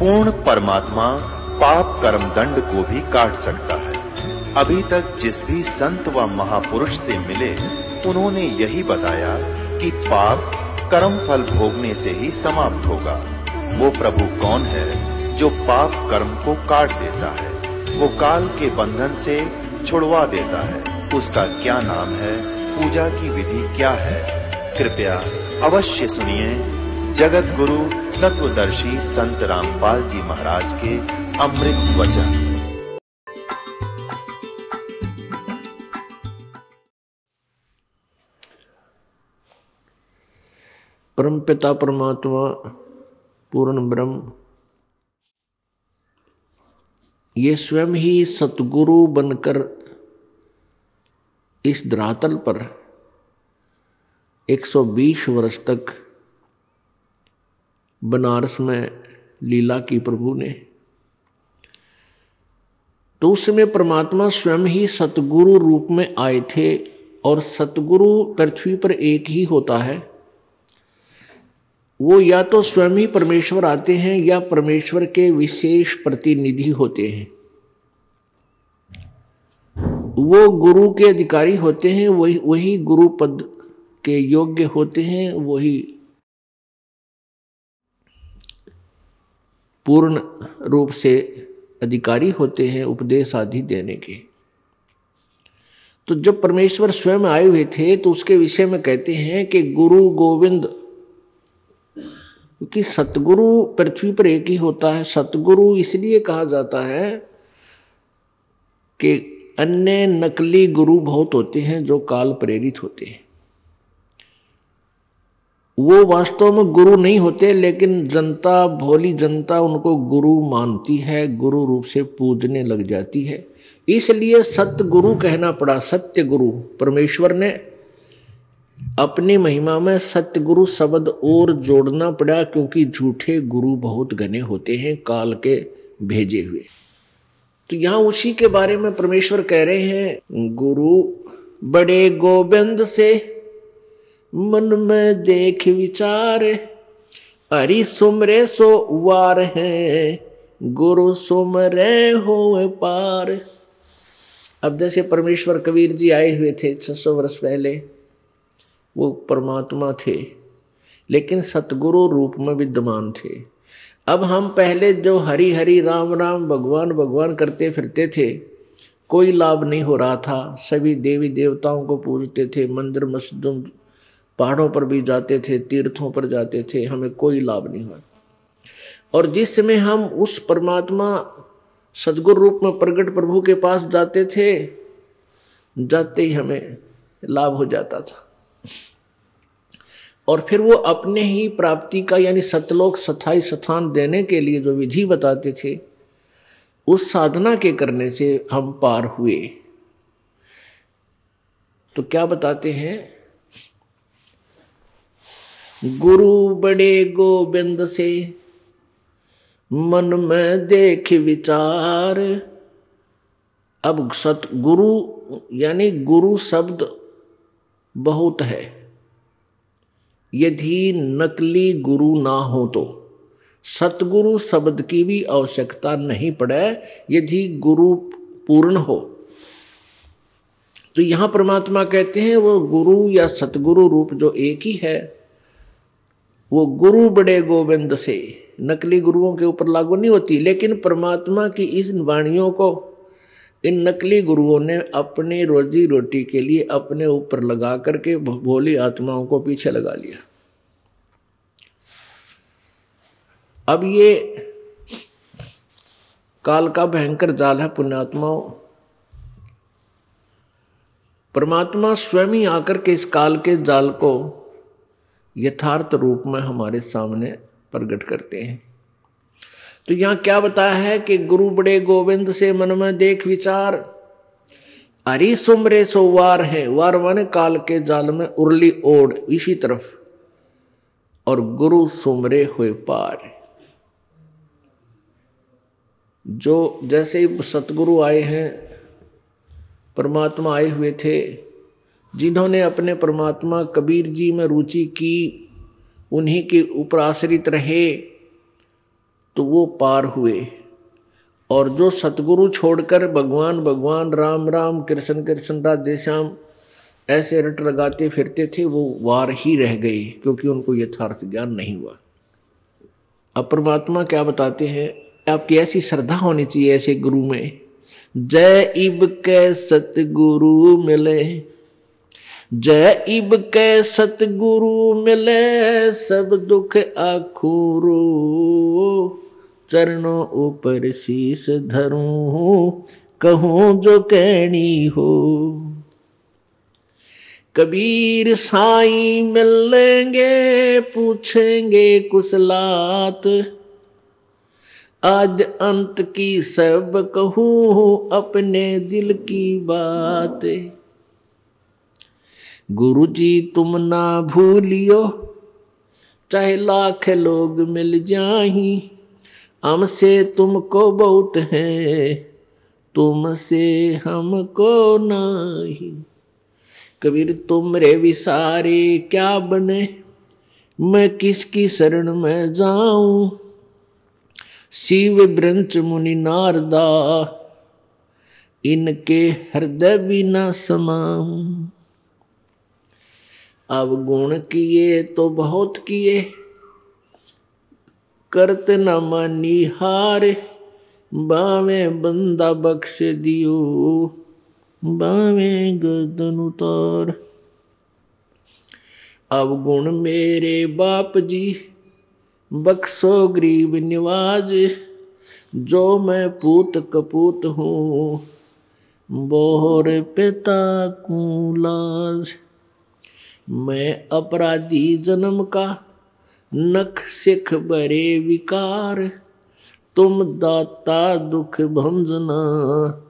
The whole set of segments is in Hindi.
पूर्ण परमात्मा पाप कर्म दंड को भी काट सकता है। अभी तक जिस भी संत व महापुरुष से मिले उन्होंने यही बताया कि पाप कर्म फल भोगने से ही समाप्त होगा। वो प्रभु कौन है जो पाप कर्म को काट देता है, वो काल के बंधन से छुड़वा देता है। उसका क्या नाम है, पूजा की विधि क्या है? कृपया अवश्य सुनिए जगत गुरु तत्वदर्शी संत रामपाल जी महाराज के अमृत वचन। परमपिता परमात्मा पूर्ण ब्रह्म ये स्वयं ही सतगुरु बनकर इस धरातल पर 120 वर्ष तक बनारस में लीला की प्रभु ने। तो उस समय परमात्मा स्वयं ही सतगुरु रूप में आए थे और सतगुरु पृथ्वी पर एक ही होता है। वो या तो स्वयं ही परमेश्वर आते हैं या परमेश्वर के विशेष प्रतिनिधि होते हैं। वो गुरु के अधिकारी होते हैं, वही गुरु पद के योग्य होते हैं, वही पूर्ण रूप से अधिकारी होते हैं उपदेश आदि देने के। तो जब परमेश्वर स्वयं आए हुए थे तो उसके विषय में कहते हैं कि गुरु गोविंद, क्योंकि सतगुरु पृथ्वी पर एक ही होता है। सतगुरु इसलिए कहा जाता है कि अन्य नकली गुरु बहुत होते हैं जो काल प्रेरित होते हैं। वो वास्तव में गुरु नहीं होते, लेकिन जनता, भोली जनता उनको गुरु मानती है, गुरु रूप से पूजने लग जाती है। इसलिए सतगुरु कहना पड़ा। सत्य गुरु परमेश्वर ने अपनी महिमा में सतगुरु शब्द और जोड़ना पड़ा, क्योंकि झूठे गुरु बहुत घने होते हैं काल के भेजे हुए। तो यहां उसी के बारे में परमेश्वर कह रहे हैं, गुरु बड़े गोविंद से मन में देख विचार, हरि सुमरे सो वार है, गुरु सुमरे हो पार। अब जैसे परमेश्वर कबीर जी आए हुए थे 600 वर्ष पहले, वो परमात्मा थे लेकिन सतगुरु रूप में विद्यमान थे। अब हम पहले जो हरि हरि राम राम भगवान भगवान करते फिरते थे, कोई लाभ नहीं हो रहा था। सभी देवी देवताओं को पूजते थे, मंदिर मस्जिदों पहाड़ों पर भी जाते थे, तीर्थों पर जाते थे, हमें कोई लाभ नहीं हुआ। और जिस समय हम उस परमात्मा सदगुरु रूप में प्रगट प्रभु के पास जाते थे, जाते ही हमें लाभ हो जाता था। और फिर वो अपने ही प्राप्ति का यानी सतलोक स्थायी स्थान देने के लिए जो विधि बताते थे, उस साधना के करने से हम पार हुए। तो क्या बताते हैं, गुरु बड़े गोविंद से मन में देख विचार। अब सतगुरु यानी गुरु शब्द बहुत है। यदि नकली गुरु ना हो तो सतगुरु शब्द की भी आवश्यकता नहीं पड़े, यदि गुरु पूर्ण हो। तो यहां परमात्मा कहते हैं वो गुरु या सतगुरु रूप जो एक ही है, वो गुरु बड़े गोविंद से, नकली गुरुओं के ऊपर लागू नहीं होती। लेकिन परमात्मा की इस वाणियों को इन नकली गुरुओं ने अपनी रोजी रोटी के लिए अपने ऊपर लगा करके भोली आत्माओं को पीछे लगा लिया। अब ये काल का भयंकर जाल है पुण्यात्माओं। परमात्मा स्वयं ही आकर के इस काल के जाल को यथार्थ रूप में हमारे सामने प्रकट करते हैं। तो यहां क्या बताया है कि गुरु बड़े गोविंद से मन में देख विचार, हरि सुमरे सो वार है। वार माने काल के जाल में उरली ओढ़ इसी तरफ, और गुरु सुमरे हुए पार। जो जैसे सतगुरु आए हैं, परमात्मा आए हुए थे, जिन्होंने अपने परमात्मा कबीर जी में रुचि की, उन्हीं के ऊपर आश्रित रहे, तो वो पार हुए। और जो सतगुरु छोड़कर भगवान भगवान राम राम कृष्ण कृष्ण राधे श्याम ऐसे रट लगाते फिरते थे, वो वार ही रह गए, क्योंकि उनको यथार्थ ज्ञान नहीं हुआ। अब परमात्मा क्या बताते हैं, आपकी ऐसी श्रद्धा होनी चाहिए ऐसे गुरु में। जय इब के सतगुरु मिले, जय इब के सतगुरु मिले, सब दुख आखुरो, चरणों ऊपर शीस धरूं, कहूं जो कहनी हो। कबीर साईं मिलेंगे, पूछेंगे कुशलात, आज अंत की सब कहूं, अपने दिल की बात। गुरु जी तुम ना भूलियो, चाहे लाख लोग मिल जाही, हमसे तुमको बहुत है, तुमसे हमको नहीं। कबीर तुमरे विसारे क्या बने, मैं किसकी शरण में जाऊं, शिव ब्रंच मुनि नारदा, इनके हृदय भी न समाऊं। अब गुण किए तो बहुत किए, करत न मानी हार, बावे बंदा बख्श दियो, बावे गर्दन उतार। अब गुण मेरे बाप जी, बख्शो गरीब निवाज, जो मैं पूत कपूत हूँ, बोहर पिता को लाज। मैं अपराधी जन्म का, नख सिख बरे विकार, तुम दाता दुख भंजना,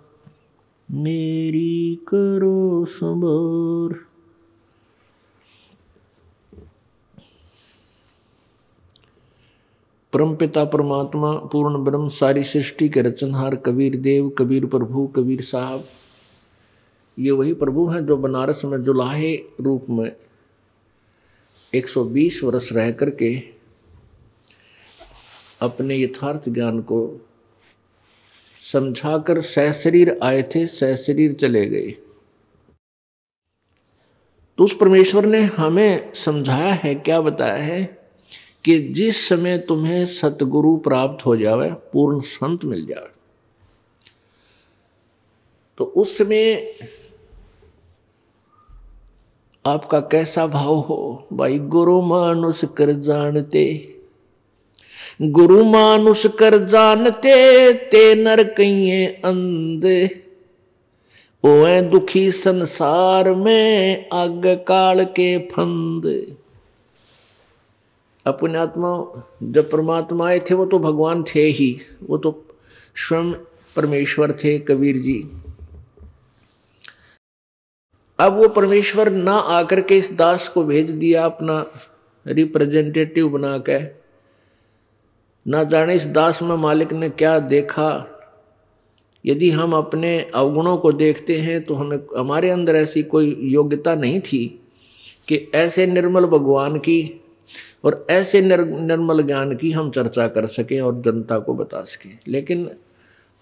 मेरी करो संभार। परमपिता परमात्मा पूर्ण ब्रह्म सारी सृष्टि के रचनहार कबीर देव, कबीर प्रभु, कबीर साहब, ये वही प्रभु हैं जो बनारस में जुलाहे रूप में 120 वर्ष रह करके अपने यथार्थ ज्ञान को समझाकर सहशरीर आए थे, सहशरीर चले गए। तो उस परमेश्वर ने हमें समझाया है, क्या बताया है कि जिस समय तुम्हें सतगुरु प्राप्त हो जावे, पूर्ण संत मिल जावे, तो उस समय आपका कैसा भाव हो। भाई गुरु मानुष कर जानते, गुरु मानुष कर जानते, ते नर कहिए अंधे, ओए दुखी संसार में आग काल के फंद। अपने आत्मा जब परमात्मा आए थे वो तो भगवान थे ही, वो तो स्वयं परमेश्वर थे कबीर जी। अब वो परमेश्वर ना आकर के इस दास को भेज दिया अपना रिप्रेजेंटेटिव बना के, ना जाने इस दास में मालिक ने क्या देखा। यदि हम अपने अवगुणों को देखते हैं तो हमें, हमारे अंदर ऐसी कोई योग्यता नहीं थी कि ऐसे निर्मल भगवान की और ऐसे निर्मल ज्ञान की हम चर्चा कर सकें और जनता को बता सकें। लेकिन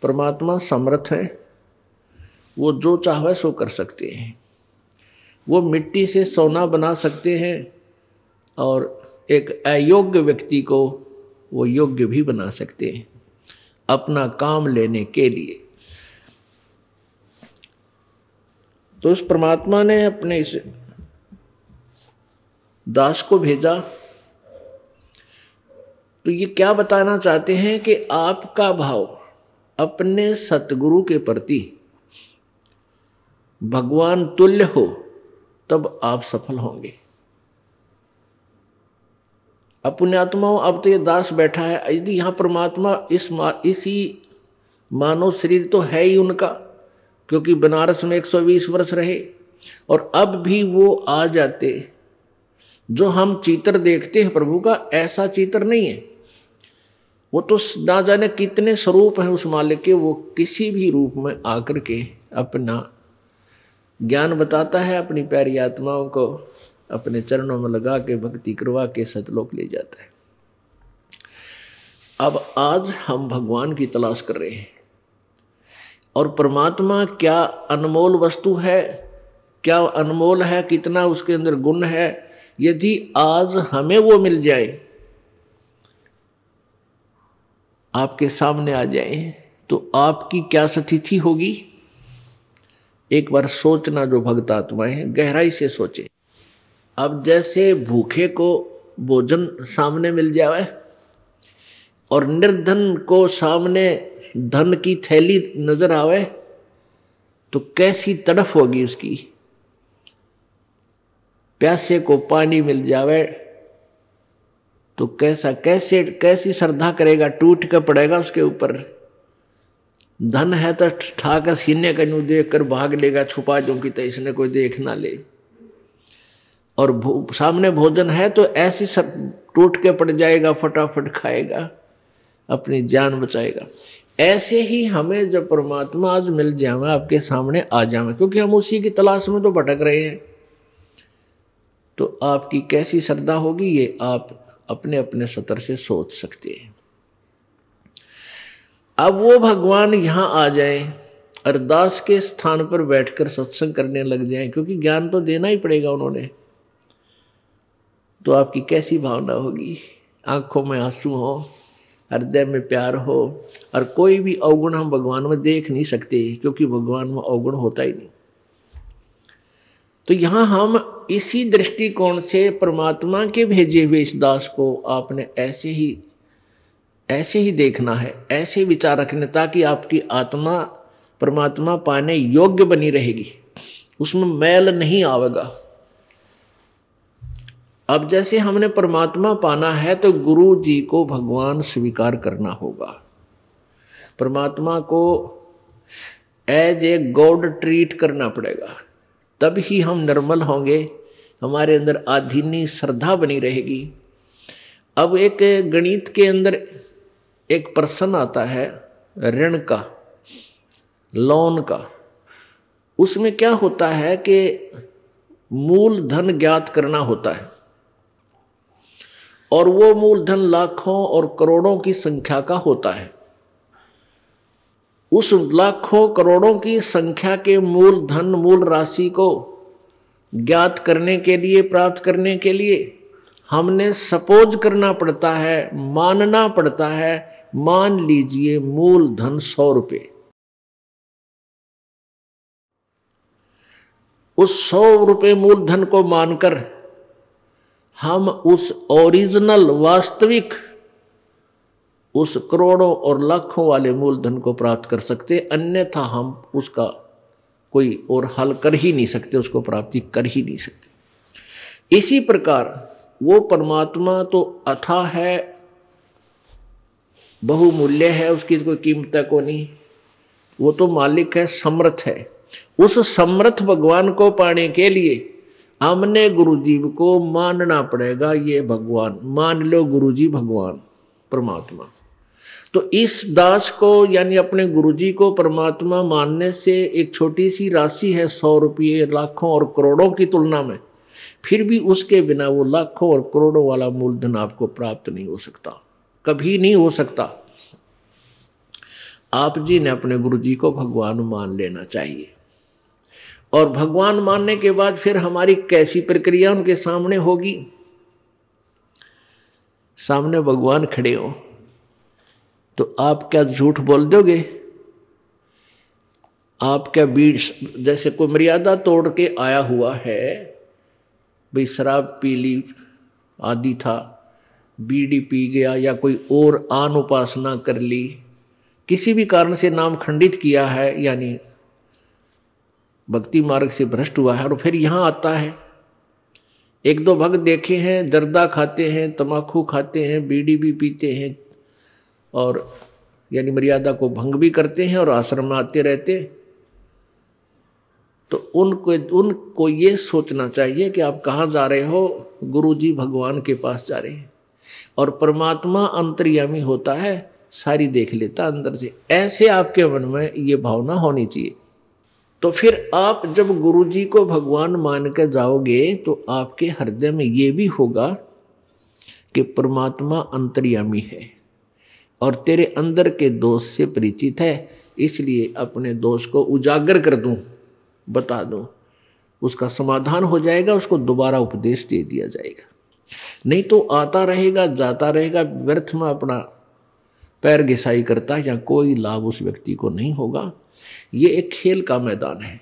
परमात्मा समर्थ है, वो जो चाहे सो कर सकते हैं। वो मिट्टी से सोना बना सकते हैं और एक अयोग्य व्यक्ति को वो योग्य भी बना सकते हैं अपना काम लेने के लिए। तो उस परमात्मा ने अपने इस दास को भेजा, तो ये क्या बताना चाहते हैं कि आपका भाव अपने सतगुरु के प्रति भगवान तुल्य हो, तब आप सफल होंगे। अब पुण्यात्माओं, अब तो ये दास बैठा है, यदि यहाँ परमात्मा इसी मानव शरीर तो है ही उनका, क्योंकि बनारस में 120 वर्ष रहे, और अब भी वो आ जाते। जो हम चित्र देखते हैं प्रभु का, ऐसा चित्र नहीं है। वो तो ना जाने कितने स्वरूप हैं उस मालिक के, वो किसी भी रूप में आकर के अपना ज्ञान बताता है, अपनी प्यारी आत्माओं को अपने चरणों में लगा के भक्ति करवा के सतलोक ले जाता है। अब आज हम भगवान की तलाश कर रहे हैं, और परमात्मा क्या अनमोल वस्तु है, क्या अनमोल है, कितना उसके अंदर गुण है। यदि आज हमें वो मिल जाए, आपके सामने आ जाए, तो आपकी क्या स्थिति होगी। एक बार सोचना, जो भक्त आत्माएं हैं गहराई से सोचे। अब जैसे भूखे को भोजन सामने मिल जाए और निर्धन को सामने धन की थैली नजर आवे, तो कैसी तड़फ होगी उसकी। प्यासे को पानी मिल जावे तो कैसी श्रद्धा करेगा, टूट कर पड़ेगा उसके ऊपर। धन है तो ठाकर सीने का न्यू देख कर भाग लेगा, छुपा जो कि तो इसने कोई देख ना ले। और सामने भोजन है तो ऐसी सब टूट के पड़ जाएगा, फटाफट खाएगा, अपनी जान बचाएगा। ऐसे ही हमें जब परमात्मा आज मिल जाए, आपके सामने आ जाए, क्योंकि हम उसी की तलाश में तो भटक रहे हैं, तो आपकी कैसी श्रद्धा होगी, ये आप अपने अपने स्तर से सोच सकते हैं। अब वो भगवान यहां आ जाए, अरदास के स्थान पर बैठकर सत्संग करने लग जाए, क्योंकि ज्ञान तो देना ही पड़ेगा उन्होंने, तो आपकी कैसी भावना होगी। आंखों में आंसू हो, हृदय में प्यार हो, और कोई भी अवगुण हम भगवान में देख नहीं सकते, क्योंकि भगवान में अवगुण होता ही नहीं। तो यहां हम इसी दृष्टिकोण से परमात्मा के भेजे हुए इस दास को आपने ऐसे ही देखना है, ऐसे विचार रखने, ताकि आपकी आत्मा परमात्मा पाने योग्य बनी रहेगी, उसमें मैल नहीं आवेगा। अब जैसे हमने परमात्मा पाना है तो गुरु जी को भगवान स्वीकार करना होगा। परमात्मा को एज ए गॉड ट्रीट करना पड़ेगा, तब ही हम निर्मल होंगे, हमारे अंदर आधीनी श्रद्धा बनी रहेगी। अब एक गणित के अंदर एक प्रश्न आता है ऋण का, लोन का। उसमें क्या होता है कि मूल धन ज्ञात करना होता है, और वो मूलधन लाखों और करोड़ों की संख्या का होता है। उस लाखों करोड़ों की संख्या के मूलधन, मूल राशि को ज्ञात करने के लिए, प्राप्त करने के लिए हमने सपोज करना पड़ता है, मानना पड़ता है। मान लीजिए मूलधन 100 रुपये। उस 100 रुपये मूलधन को मानकर हम उस ओरिजिनल, वास्तविक, उस करोड़ों और लाखों वाले मूलधन को प्राप्त कर सकते, अन्यथा हम उसका कोई और हल कर ही नहीं सकते, उसको प्राप्ति कर ही नहीं सकते। इसी प्रकार वो परमात्मा तो अथाह है, बहुमूल्य है, उसकी कोई कीमत को नहीं, वो तो मालिक है, समर्थ है। उस समर्थ भगवान को पाने के लिए हमने गुरुजी को मानना पड़ेगा, ये भगवान मान लो, गुरुजी भगवान परमात्मा। तो इस दास को यानी अपने गुरुजी को परमात्मा मानने से एक छोटी सी राशि है 100 रुपये लाखों और करोड़ों की तुलना में, फिर भी उसके बिना वो लाखों और करोड़ों वाला मूलधन आपको प्राप्त नहीं हो सकता, कभी नहीं हो सकता। आप जी ने अपने गुरुजी को भगवान मान लेना चाहिए। और भगवान मानने के बाद फिर हमारी कैसी प्रक्रिया उनके सामने होगी। सामने भगवान खड़े हो तो आप क्या झूठ बोल दोगे? आप क्या बीड़, जैसे कोई मर्यादा तोड़ के आया हुआ है, भाई शराब पी ली आदि था, बीड़ी पी गया, या कोई और आन उपासना कर ली, किसी भी कारण से नाम खंडित किया है, यानी भक्ति मार्ग से भ्रष्ट हुआ है, और फिर यहाँ आता है। एक दो भक्त देखे हैं जर्दा खाते हैं, तम्बाकू खाते हैं, बीड़ी भी पीते हैं, और यानी मर्यादा को भंग भी करते हैं और आश्रम में आते रहते। तो उनको ये सोचना चाहिए कि आप कहाँ जा रहे हो, गुरुजी भगवान के पास जा रहे हैं, और परमात्मा अंतर्यामी होता है, सारी देख लेता अंदर से। ऐसे आपके मन में ये भावना होनी चाहिए। तो फिर आप जब गुरुजी को भगवान मान कर जाओगे तो आपके हृदय में ये भी होगा कि परमात्मा अंतर्यामी है, और तेरे अंदर के दोष से परिचित है, इसलिए अपने दोष को उजागर कर दूं, बता दूं, उसका समाधान हो जाएगा, उसको दोबारा उपदेश दे दिया जाएगा। नहीं तो आता रहेगा, जाता रहेगा, व्यर्थ में अपना पैर घिसाई करता है, या कोई लाभ उस व्यक्ति को नहीं होगा। ये एक खेल का मैदान है,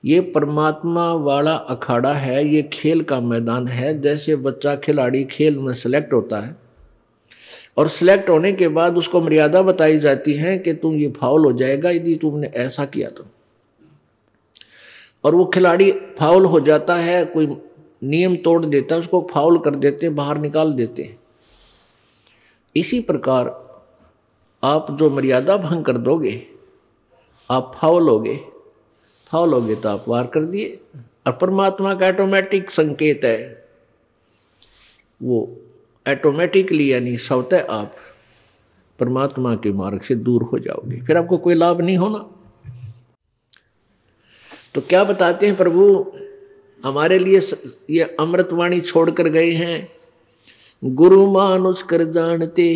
ये परमात्मा वाला अखाड़ा है, ये खेल का मैदान है। जैसे बच्चा खिलाड़ी खेल में सेलेक्ट होता है और सिलेक्ट होने के बाद उसको मर्यादा बताई जाती है कि तुम ये फाउल हो जाएगा यदि तुमने ऐसा किया तो, और वो खिलाड़ी फाउल हो जाता है, कोई नियम तोड़ देता है, उसको फाउल कर देते, बाहर निकाल देते हैं। इसी प्रकार आप जो मर्यादा भंग कर दोगे, आप फाउल होगे तो आप वार कर दिए। और परमात्मा का ऑटोमेटिक संकेत है, वो ऑटोमेटिकली यानी स्वतः आप परमात्मा के मार्ग से दूर हो जाओगे, फिर आपको कोई लाभ नहीं होना। तो क्या बताते हैं प्रभु हमारे लिए, ये अमृतवाणी छोड़कर गए हैं। गुरु मानुष कर जानते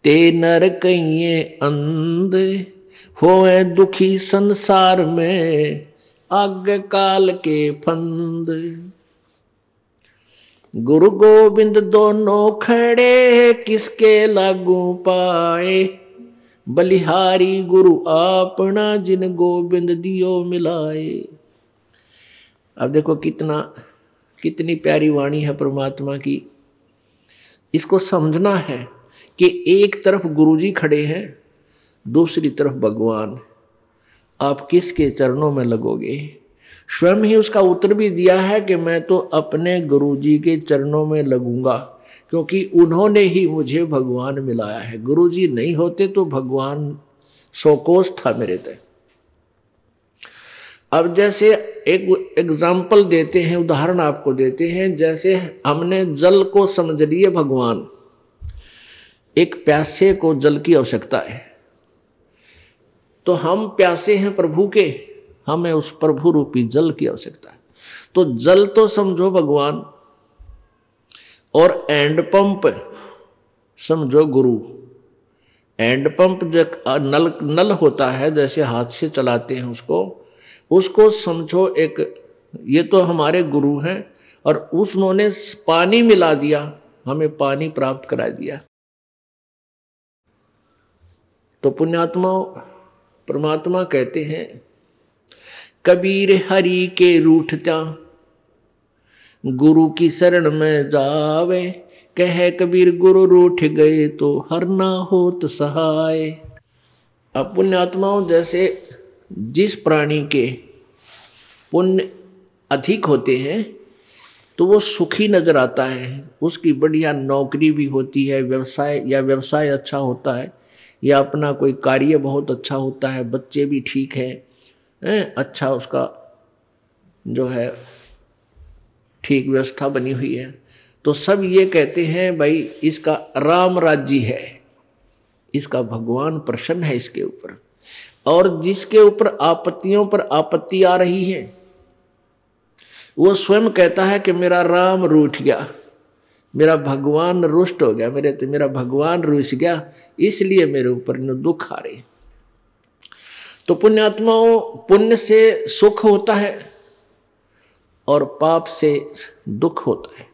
ते नर कहिए अंध, होए दुखी संसार में आग काल के फंद। गुरु गोविंद दोनों खड़े किसके लागू पाए, बलिहारी गुरु आपना जिन गोविंद दियो मिलाए। अब देखो कितनी प्यारी वाणी है परमात्मा की। इसको समझना है कि एक तरफ गुरुजी खड़े हैं, दूसरी तरफ भगवान। आप किसके चरणों में लगोगे? स्वयं ही उसका उत्तर भी दिया है कि मैं तो अपने गुरुजी के चरणों में लगूंगा, क्योंकि उन्होंने ही मुझे भगवान मिलाया है। गुरुजी नहीं होते तो भगवान सौकोश था मेरे तय। अब जैसे एक एग्जाम्पल देते हैं, उदाहरण आपको देते हैं। जैसे हमने जल को समझ लिए भगवान, एक प्यासे को जल की आवश्यकता है, तो हम प्यासे हैं प्रभु के, हमें उस प्रभु रूपी जल की आवश्यकता है। तो जल तो समझो भगवान, और एंड पंप समझो गुरु। एंड पंप जो नल होता है, जैसे हाथ से चलाते हैं उसको समझो एक, ये तो हमारे गुरु हैं, और उन्होंने पानी मिला दिया, हमें पानी प्राप्त करा दिया। तो पुण्यात्मा परमात्मा कहते हैं, कबीर हरि के रूठत्या गुरु की शरण में जावे, कहे कबीर गुरु रूठ गए तो हर ना होत सहाय। अब पुण्यात्माओं, जैसे जिस प्राणी के पुण्य अधिक होते हैं तो वो सुखी नजर आता है, उसकी बढ़िया नौकरी भी होती है, व्यवसाय अच्छा होता है, या अपना कोई कार्य बहुत अच्छा होता है, बच्चे भी ठीक हैं, अच्छा उसका जो है ठीक व्यवस्था बनी हुई है। तो सब ये कहते हैं भाई इसका राम राज्य है, इसका भगवान प्रसन्न है इसके ऊपर। और जिसके ऊपर आपत्तियों पर आपत्ति आ रही है, वो स्वयं कहता है कि मेरा राम रूठ गया, मेरा भगवान रुष्ट हो गया, मेरा भगवान रुस गया, इसलिए मेरे ऊपर दुख आ रहे। तो पुण्यात्माओं, पुण्य से सुख होता है और पाप से दुख होता है।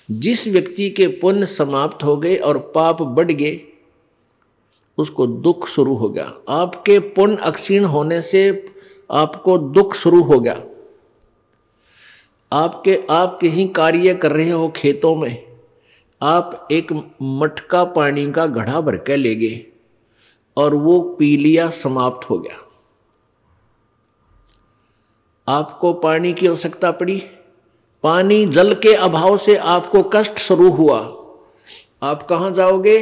जिस व्यक्ति के पुण्य समाप्त हो गए और पाप बढ़ गए, उसको दुख शुरू हो गया। आपके पुण्य अक्षीण होने से आपको दुख शुरू हो गया। आप कहीं कार्य कर रहे हो खेतों में, आप एक मटका पानी का घड़ा भर के ले गए और वो पी लिया, समाप्त हो गया। आपको पानी की आवश्यकता पड़ी, पानी जल के अभाव से आपको कष्ट शुरू हुआ। आप कहाँ जाओगे?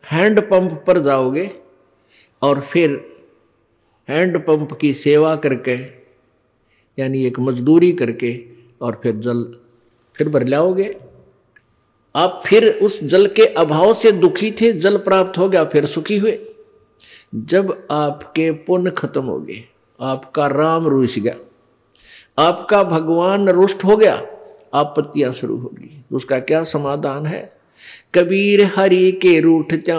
हैंड पंप पर जाओगे और फिर हैंड पंप की सेवा करके, यानी एक मजदूरी करके, और फिर जल फिर भर लाओगे। आप फिर उस जल के अभाव से दुखी थे, जल प्राप्त हो गया, फिर सुखी हुए। जब आपके पुण्य खत्म हो गए, आपका राम रुस गया, आपका भगवान रुष्ट हो गया, आपत्तियां शुरू होगी। उसका क्या समाधान है? कबीर हरि के रूठ जा,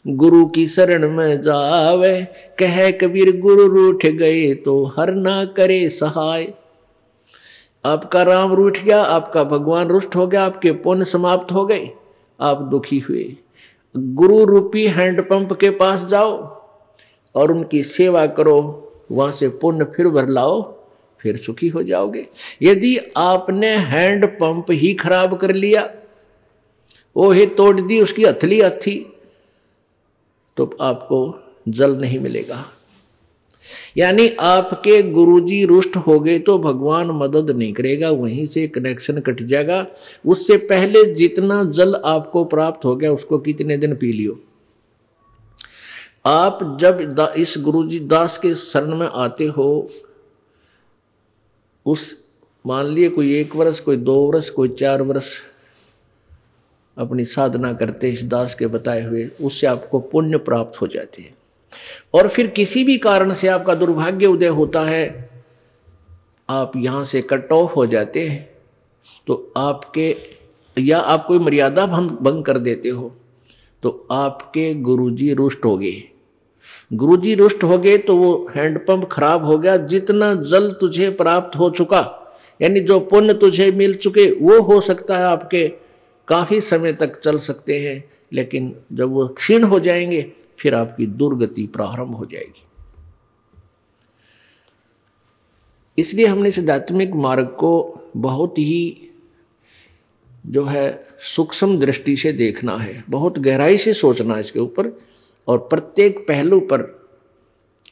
गुरु की शरण में जावे। कहे कबीर गुरु रूठ गए तो हर ना करे सहाय। आपका राम रूठ गया, आपका भगवान रुष्ट हो गया, आपके पुण्य समाप्त हो गए, आप दुखी हुए। गुरु रूपी हैंडपंप के पास जाओ और उनकी सेवा करो, वहां से पुण्य फिर भर लाओ, फिर सुखी हो जाओगे। यदि आपने हैंडपंप ही खराब कर लिया, वो ही तोड़ दी उसकी हथली हथी, तो आपको जल नहीं मिलेगा। यानी आपके गुरुजी रुष्ट हो गए तो भगवान मदद नहीं करेगा, वहीं से कनेक्शन कट जाएगा। उससे पहले जितना जल आपको प्राप्त हो गया उसको कितने दिन पी लियो। आप जब इस गुरुजी दास के शरण में आते हो, उस मान लिए कोई 1 वर्ष, कोई 2 वर्ष, कोई 4 वर्ष अपनी साधना करते इस दास के बताए हुए, उससे आपको पुण्य प्राप्त हो जाती है। और फिर किसी भी कारण से आपका दुर्भाग्य उदय होता है, आप यहां से कट ऑफ हो जाते हैं, तो आपके या आप कोई मर्यादा भंग कर देते हो, तो आपके गुरुजी रुष्ट हो गए। गुरुजी रुष्ट हो गए तो वो हैंडपंप खराब हो गया। जितना जल तुझे प्राप्त हो चुका, यानी जो पुण्य तुझे मिल चुके, वो हो सकता है आपके काफी समय तक चल सकते हैं, लेकिन जब वो क्षीण हो जाएंगे फिर आपकी दुर्गति प्रारंभ हो जाएगी। इसलिए हमने इस आध्यात्मिक मार्ग को बहुत ही जो है सूक्ष्म दृष्टि से देखना है, बहुत गहराई से सोचना है इसके ऊपर, और प्रत्येक पहलू पर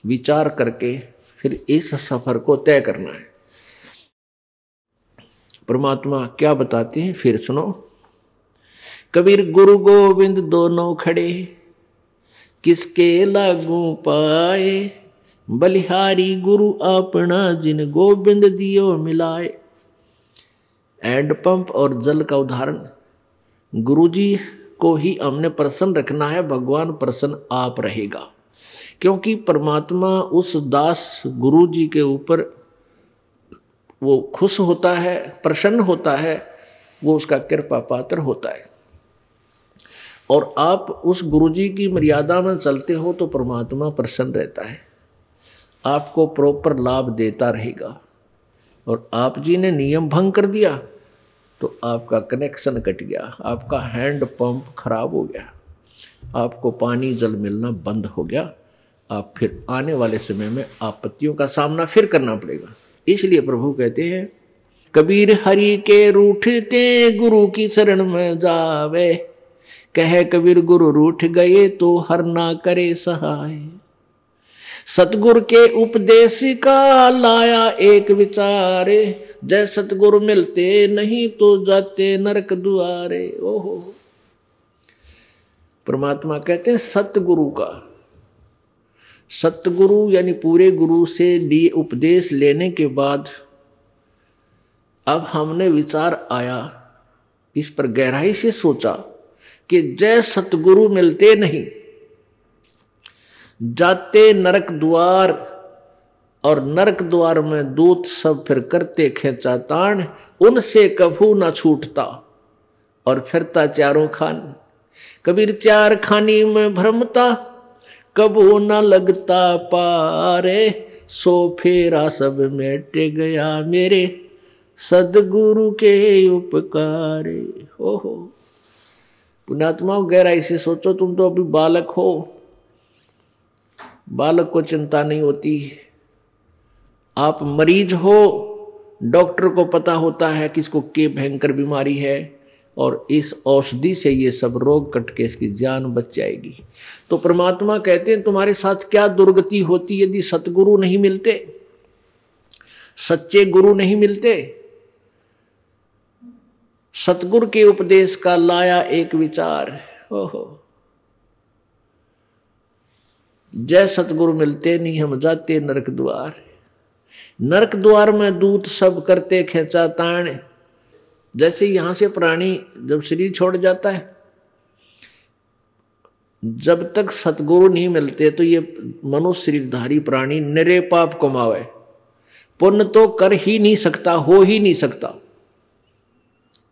विचार करके फिर इस सफर को तय करना है। परमात्मा क्या बताते हैं फिर सुनो। कबीर गुरु गोविंद दोनों खड़े, किसके लागू पाए। बलिहारी गुरु अपना, जिन गोविंद दियो मिलाए। हैंडपंप और जल का उदाहरण, गुरुजी को ही हमने प्रसन्न रखना है, भगवान प्रसन्न आप रहेगा। क्योंकि परमात्मा उस दास गुरुजी के ऊपर वो खुश होता है, प्रसन्न होता है, वो उसका कृपा पात्र होता है। और आप उस गुरुजी की मर्यादा में चलते हो तो परमात्मा प्रसन्न रहता है, आपको प्रॉपर लाभ देता रहेगा। और आप जी ने नियम भंग कर दिया तो आपका कनेक्शन कट गया, आपका हैंड पंप खराब हो गया, आपको पानी जल मिलना बंद हो गया। आप फिर आने वाले समय में आपत्तियों का सामना फिर करना पड़ेगा। इसलिए प्रभु कहते हैं, कबीर हरि के रूठते, गुरु की शरण में जावे। कहे कबीर गुरु रूठ गए तो हर ना करे सहाय। सतगुरु के उपदेश का लाया एक विचारे। जय सतगुरु मिलते नहीं तो जाते नरक दुआरे। ओहो, परमात्मा कहते हैं सतगुरु का, सतगुरु यानी पूरे गुरु से लिए उपदेश लेने के बाद अब हमने विचार आया, इस पर गहराई से सोचा कि जय सतगुरु मिलते नहीं, जाते नरक द्वार, और नरक द्वार में दूत सब फिर करते खेचा ताण। उनसे कभू ना छूटता और फिरता चारों खान। कबीर चार खानी में भ्रमता, कबू न लगता पारे। सो फेरा सब मिट गया मेरे, सदगुरु के उपकारे। ओहो पुण्यात्मा, गहराई से सोचो, तुम तो अभी बालक हो, बालक को चिंता नहीं होती। आप मरीज हो, डॉक्टर को पता होता है कि इसको क्या भयंकर बीमारी है, और इस औषधि से ये सब रोग कट के इसकी जान बच जाएगी। तो परमात्मा कहते हैं तुम्हारे साथ क्या दुर्गति होती यदि सतगुरु नहीं मिलते, सच्चे गुरु नहीं मिलते। सतगुरु के उपदेश का लाया एक विचार। ओहो, जय सतगुरु मिलते नहीं हम जाते नरक द्वार। नरक द्वार में दूत सब करते खेचा ताण। जैसे यहां से प्राणी जब शरीर छोड़ जाता है, जब तक सतगुरु नहीं मिलते तो ये मनुष्य शरीरधारी प्राणी निरे पाप कमावे, पुण्य तो कर ही नहीं सकता, हो ही नहीं सकता।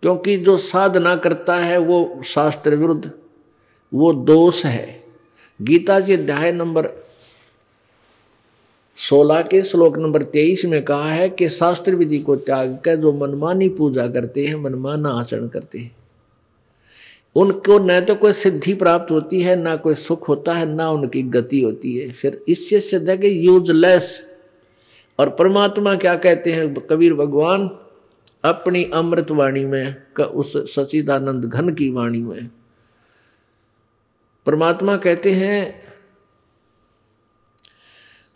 क्योंकि जो साधना करता है वो शास्त्र विरुद्ध, वो दोष है। गीता जी अध्याय नंबर 16 के श्लोक नंबर 23 में कहा है कि शास्त्र विधि को त्याग कर जो मनमानी पूजा करते हैं, मनमाना आचरण करते हैं, उनको न तो कोई सिद्धि प्राप्त होती है, ना कोई सुख होता है, ना उनकी गति होती है। फिर इससे सिद्ध है कि यूजलेस। और परमात्मा क्या कहते हैं कबीर भगवान अपनी अमृत वाणी में, उस सच्चिदानंद घन की वाणी में परमात्मा कहते हैं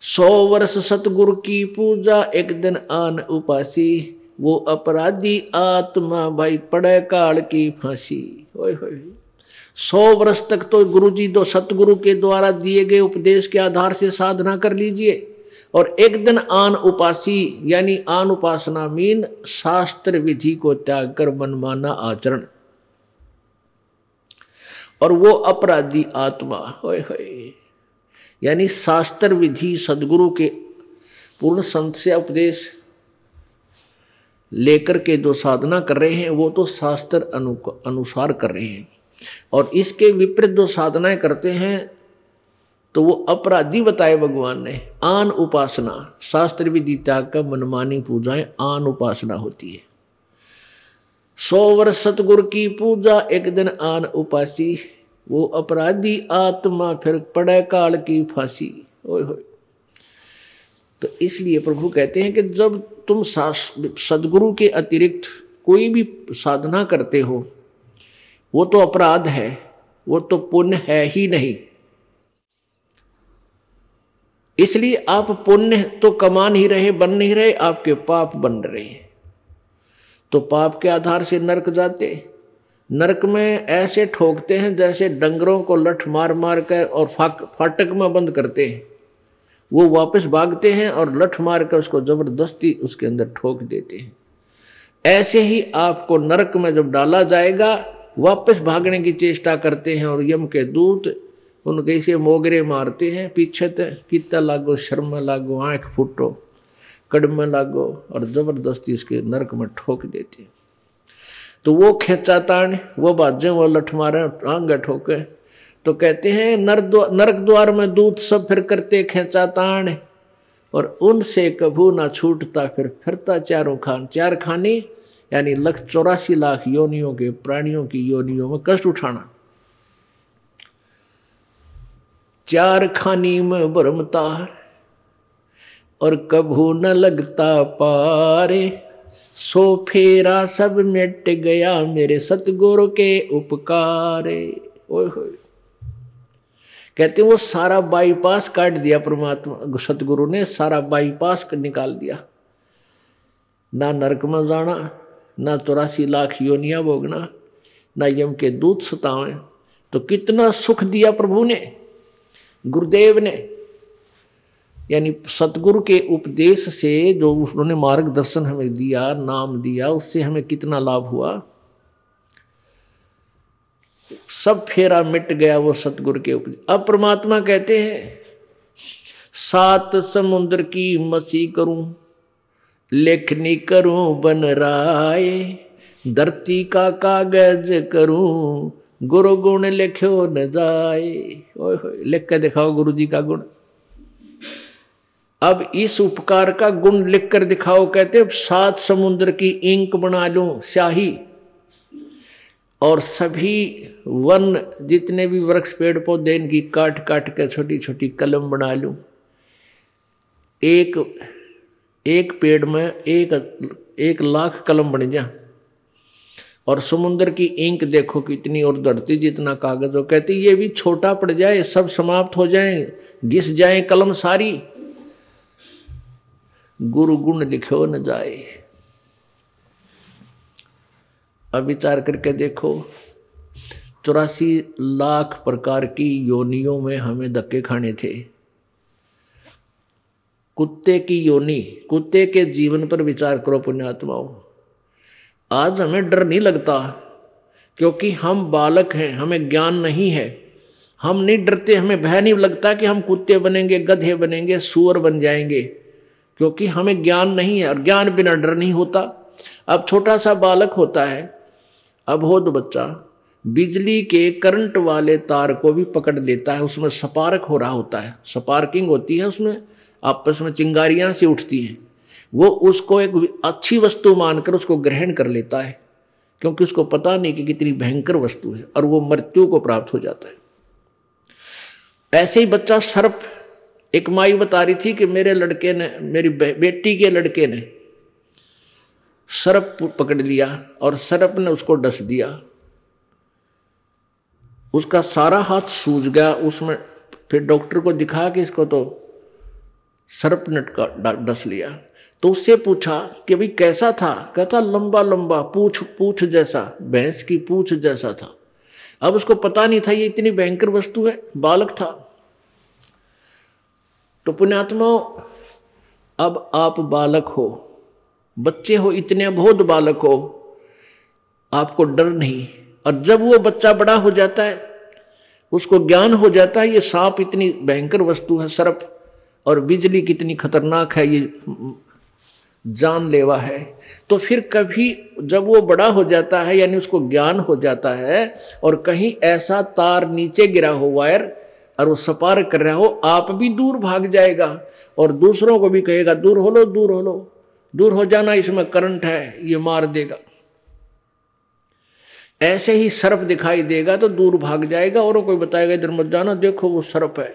100 वर्ष सतगुरु की पूजा एक दिन आन उपासी, वो अपराधी आत्मा भाई पड़े काल की फांसी। ओए होए 100 वर्ष तक तो गुरुजी दो सतगुरु के द्वारा दिए गए उपदेश के आधार से साधना कर लीजिए, और एक दिन आन उपासी यानी आन उपासना मीन शास्त्र विधि को त्याग कर मनमाना आचरण, और वो अपराधी आत्मा होए होए यानी शास्त्र विधि सदगुरु के पूर्ण संत से उपदेश लेकर के जो साधना कर रहे हैं वो तो शास्त्र अनुसार कर रहे हैं, और इसके विपरीत जो साधनाएं करते हैं तो वो अपराधी बताए भगवान ने। आन उपासना शास्त्र विधि त्याग का मनमानी पूजाएं आन उपासना होती है। 100 वर्ष सतगुरु की पूजा एक दिन आन उपासी, वो अपराधी आत्मा फिर पड़े काल की फांसी। ओए होए तो इसलिए प्रभु कहते हैं कि जब तुम सदगुरु के अतिरिक्त कोई भी साधना करते हो वो तो अपराध है, वो तो पुण्य है ही नहीं। इसलिए आप पुण्य तो कमा नहीं रहे, बन नहीं रहे, आपके पाप बन रहे हैं। तो पाप के आधार से नरक जाते, नरक में ऐसे ठोकते हैं जैसे डंगरों को लठ मार मार कर और फाटक में बंद करते हैं, वो वापस भागते हैं और लठ मार कर उसको जबरदस्ती उसके अंदर ठोक देते हैं। ऐसे ही आपको नरक में जब डाला जाएगा वापस भागने की चेष्टा करते हैं, और यम के दूत उनके से मोगरे मारते हैं, पीछे कितना लागो, शर्म लागो, आंख फूटो, कड़म लागो, और जबरदस्ती उसके नरक में ठोक देते हैं। तो वो खेचा तान, वो बाजे, वो लठ मारे, आंग ठोके, तो कहते हैं नरक द्वार में दूत सब फिर करते खेचा तान, और उनसे कभू ना छूटता फिर फिरता चारों खान। चार खानी यानी 1,84,00,000 योनियों के प्राणियों की योनियों में कष्ट उठाना। चार खानी में भरमता और कभू न लगता पारे, सो फेरा सब मिट गया मेरे सतगुरु के उपकारे। ओए होए कहते हैं वो सारा बाईपास काट दिया परमात्मा सतगुरु ने, सारा बाईपास निकाल दिया। ना नरक में जाना, ना 84,00,000 योनियां भोगना, ना यम के दूत सतावें। तो कितना सुख दिया प्रभु ने, गुरुदेव ने, यानी सतगुरु के उपदेश से जो उन्होंने मार्गदर्शन हमें दिया, नाम दिया, उससे हमें कितना लाभ हुआ। सब फेरा मिट गया वो सतगुरु के उपदेश। अब परमात्मा कहते हैं 7 समुद्र की मसी करूं, लेखनी करूं बन राय, धरती का कागज करूं, गुरु गुण लिखो न जाए। ओए होए लिख के दिखाओ गुरु जी का गुण। अब इस उपकार का गुण लिख कर दिखाओ। कहते हैं 7 समुद्र की इंक बना लूं, स्याही, और सभी वन जितने भी वृक्ष पेड़ पौधे इनकी काट काट कर छोटी छोटी कलम बना लूं। एक पेड़ में 1,00,000 कलम बन जा, और समुद्र की इंक देखो कितनी, और धरती जितना कागज हो। कहती ये भी छोटा पड़ जाए, सब समाप्त हो जाए, घिस जाए कलम सारी, गुरु गुण लिखो न जाए। अब विचार करके देखो 84,00,000 प्रकार की योनियों में हमें धक्के खाने थे। कुत्ते की योनि, कुत्ते के जीवन पर विचार करो पुण्यात्माओं। आज हमें डर नहीं लगता क्योंकि हम बालक हैं, हमें ज्ञान नहीं है, हम नहीं डरते, हमें भय नहीं लगता कि हम कुत्ते बनेंगे, गधे बनेंगे, सूअर बन जाएंगे, क्योंकि हमें ज्ञान नहीं है, और ज्ञान बिना डर नहीं होता। अब छोटा सा बालक होता है, अबोध बच्चा बिजली के करंट वाले तार को भी पकड़ लेता है, उसमें स्पार्क हो रहा होता है, स्पार्किंग होती है, उसमें आपस में चिंगारियां सी उठती हैं, वो उसको एक अच्छी वस्तु मानकर उसको ग्रहण कर लेता है, क्योंकि उसको पता नहीं कि कितनी भयंकर वस्तु है, और वो मृत्यु को प्राप्त हो जाता है। ऐसे ही बच्चा सर्प, एक माई बता रही थी कि मेरे लड़के ने, मेरी बेटी के लड़के ने सर्प पकड़ लिया और सर्प ने उसको डस दिया, उसका सारा हाथ सूज गया उसमें। फिर डॉक्टर को दिखा कि इसको तो सर्प ने डस लिया। तो उससे पूछा कि भाई कैसा था? कहता लंबा लंबा, पूछ जैसा, भैंस की पूछ जैसा था। अब उसको पता नहीं था ये इतनी भयंकर वस्तु है, बालक था। तो पुण्यात्माओं, अब आप बालक हो, बच्चे हो, इतने अबोध बालक हो, आपको डर नहीं। और जब वो बच्चा बड़ा हो जाता है, उसको ज्ञान हो जाता है ये सांप इतनी भयंकर वस्तु है, सर्प, और बिजली कितनी खतरनाक है, ये जानलेवा है, तो फिर कभी जब वो बड़ा हो जाता है, यानी उसको ज्ञान हो जाता है, और कहीं ऐसा तार नीचे गिरा हो वायर, और वो स्पार्क कर रहा हो, आप भी दूर भाग जाएगा और दूसरों को भी कहेगा दूर हो लो, दूर हो लो, दूर हो जाना, इसमें करंट है, ये मार देगा। ऐसे ही सर्प दिखाई देगा तो दूर भाग जाएगा, और कोई बताएगा इधर मत जाना, देखो वो सर्प है।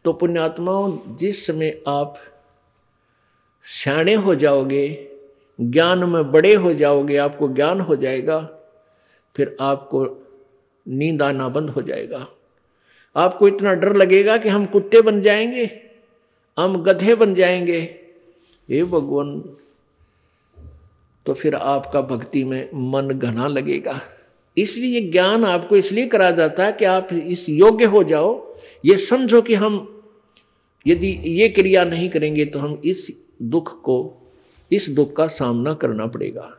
तो पुण्यात्माओं, जिस समय आप सियाणे हो जाओगे, ज्ञान में बड़े हो जाओगे, आपको ज्ञान हो जाएगा, फिर आपको नींद आना बंद हो जाएगा। आपको इतना डर लगेगा कि हम कुत्ते बन जाएंगे, हम गधे बन जाएंगे, हे भगवान। तो फिर आपका भक्ति में मन घना लगेगा। इसलिए ज्ञान आपको इसलिए करा जाता है कि आप इस योग्य हो जाओ, ये समझो कि हम यदि ये क्रिया नहीं करेंगे तो हम इस दुख का सामना करना पड़ेगा।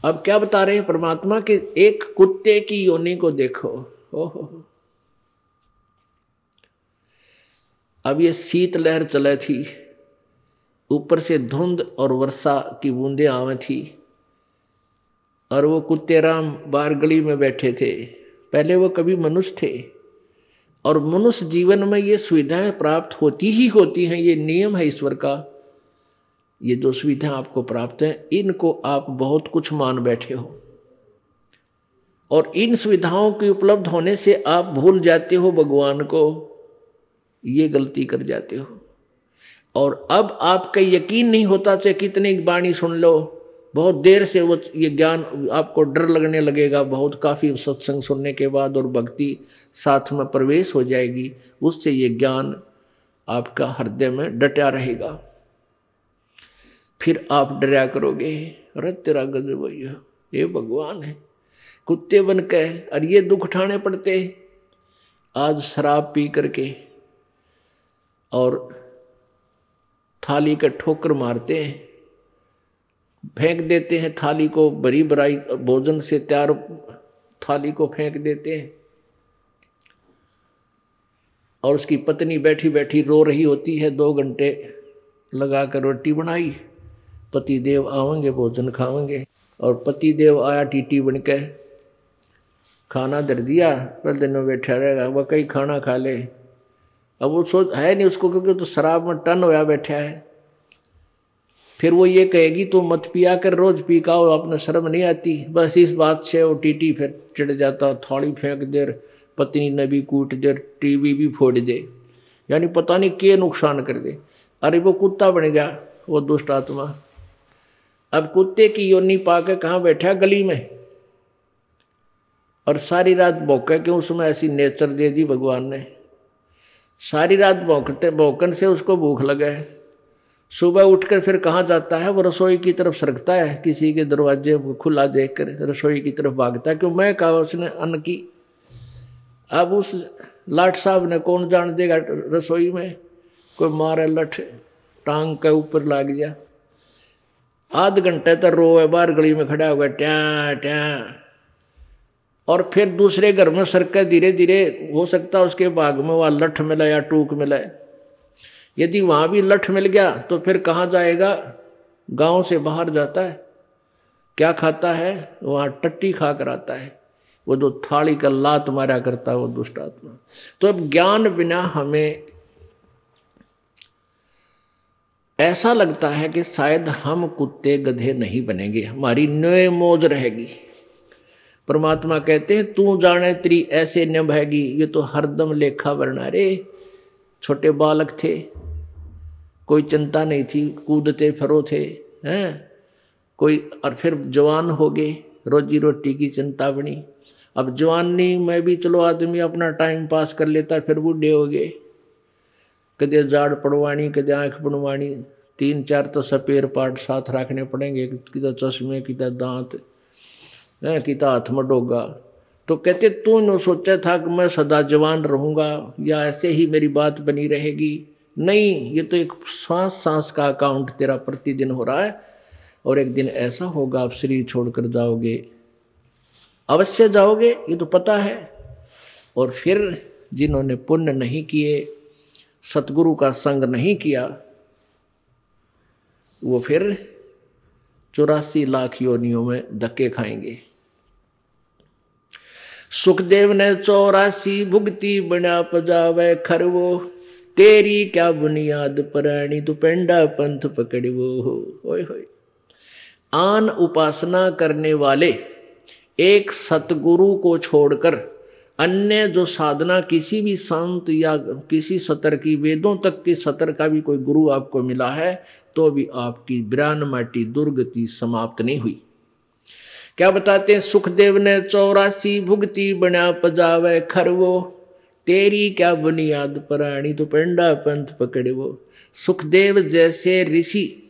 अब क्या बता रहे हैं परमात्मा कि एक कुत्ते की योनि को देखो, ओहो, अब ये शीतलहर चले थी, ऊपर से धुंध और वर्षा की बूंदें आवे थी, और वो कुत्ते राम बाहर गली में बैठे थे। पहले वो कभी मनुष्य थे, और मनुष्य जीवन में ये सुविधाएं प्राप्त होती ही होती हैं, ये नियम है ईश्वर का। ये जो सुविधाएं आपको प्राप्त हैं, इनको आप बहुत कुछ मान बैठे हो, और इन सुविधाओं के उपलब्ध होने से आप भूल जाते हो भगवान को, ये गलती कर जाते हो। और अब आपका यकीन नहीं होता, चाहे कितनी वाणी सुन लो, बहुत देर से वो ये ज्ञान आपको डर लगने लगेगा, बहुत काफ़ी सत्संग सुनने के बाद और भक्ति साथ में प्रवेश हो जाएगी, उससे ये ज्ञान आपका हृदय में डटा रहेगा। फिर आप डरा करोगे, अरे तेरा गजब भैया, ये भगवान है, कुत्ते बन के और ये दुख उठाने पड़ते। आज शराब पी करके और थाली का ठोकर मारते हैं, फेंक देते हैं थाली को, बड़ी बड़ाई भोजन से तैयार थाली को फेंक देते हैं, और उसकी पत्नी बैठी बैठी रो रही होती है, 2 घंटे लगाकर रोटी बनाई, पति देव आवेंगे भोजन खावेंगे, और पति देव आया टीटी बन के, खाना धर दिया, पहले दिन में बैठा रहेगा, वह कहीं खाना खा ले। अब वो सोच है नहीं उसको, क्योंकि तो शराब में टन होया बैठा है। फिर वो ये कहेगी तो मत पिया कर, रोज पी का हो, आपने शर्म नहीं आती। बस इस बात से वो टीटी फिर चिढ़ जाता, थाली फेंक दे, पत्नी ने भी कूट दे, टीवी भी फोड़ दे, यानी पता नहीं क्या नुकसान कर दे। अरे वो कुत्ता बन गया वो दुष्ट आत्मा। अब कुत्ते की योनि पाके कहाँ बैठा? गली में, और सारी रात भौंके, क्यों उसमें ऐसी नेचर दे दी भगवान ने। सारी रात भौंकन से उसको भूख लगे, सुबह उठकर फिर कहाँ जाता है? वो रसोई की तरफ सरकता है, किसी के दरवाजे खुला देखकर रसोई की तरफ भागता है, क्यों मैं कहा उसने अन्न की। अब उस लाट साहब ने कौन जान देगा रसोई में, कोई मारे लठ टांग के ऊपर लाग गया, आध घंटे तक रोए, बाहर गली में खड़ा होगा ट्या ट्या, और फिर दूसरे घर में सरके धीरे धीरे, हो सकता है उसके बाग में वह लठ मिले या टूक मिले। यदि वहाँ भी लठ मिल गया तो फिर कहाँ जाएगा? गांव से बाहर जाता है, क्या खाता है? वहां टट्टी खा कर आता है, वो जो थाली का लात मारा करता है वो दुष्ट आत्मा। तो अब ज्ञान बिना हमें ऐसा लगता है कि शायद हम कुत्ते गधे नहीं बनेंगे, हमारी न्योय मौज रहेगी। परमात्मा कहते हैं तू जाने तेरी ऐसे निभाएगी। ये तो हरदम लेखा वरना रे। छोटे बालक थे, कोई चिंता नहीं थी, कूदते फिरो थे, हैं कोई, और फिर जवान हो गए, रोजी रोटी की चिंता बनी। अब जवानी में भी चलो आदमी अपना टाइम पास कर लेता, फिर बूढ़े हो गए, कदे जाड़ पड़वानी, कदे आँख बनवानी, 3-4 तो सपेर पार्ट साथ रखने पड़ेंगे, किता चश्मे, किता दांत, किता हाथ में डोगा। तो कहते तू न सोचा था कि मैं सदा जवान रहूंगा या ऐसे ही मेरी बात बनी रहेगी। नहीं, ये तो एक सांस सांस का अकाउंट तेरा प्रतिदिन हो रहा है, और एक दिन ऐसा होगा आप शरीर छोड़कर जाओगे, अवश्य जाओगे, ये तो पता है। और फिर जिन्होंने पुण्य नहीं किए, सतगुरु का संग नहीं किया, वो फिर 84 लाख योनियों में धक्के खाएंगे। सुखदेव ने 84 भुगती बना पजावे खरवो, तेरी क्या बुनियाद परानी तू पेंडा पंथ पकड़वो। होय होय। आन उपासना करने वाले एक सतगुरु को छोड़कर अन्य जो साधना किसी भी संत या किसी सतर की, वेदों तक के सतर का भी कोई गुरु आपको मिला है, तो भी आपकी ब्राह्मटी दुर्गति समाप्त नहीं हुई। क्या बताते हैं? सुखदेव ने 84 भुगती बना पजावे खरवो, तेरी क्या बुनियाद परानी तो पेंडा पंथ पकड़वो। सुखदेव जैसे ऋषि,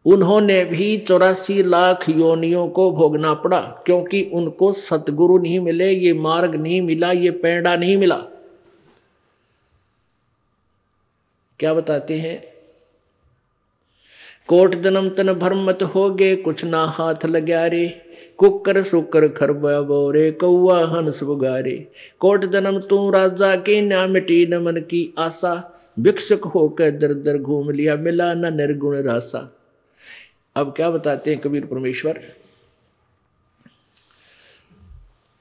उन्होंने भी 84 लाख योनियों को भोगना पड़ा, क्योंकि उनको सतगुरु नहीं मिले, ये मार्ग नहीं मिला, ये पेंडा नहीं मिला। क्या बताते हैं? कोट जन्म तन भरमत हो गे, कुछ ना हाथ लग्या रे, कुकर सुकर खरबा बोरे, कौआ हंस बुगारे। कोट जन्म तू राजा की, ना मिटी न मन की आशा, भिक्षुक होकर दर दर घूम लिया, मिला न निर्गुण रासा। अब क्या बताते हैं कबीर परमेश्वर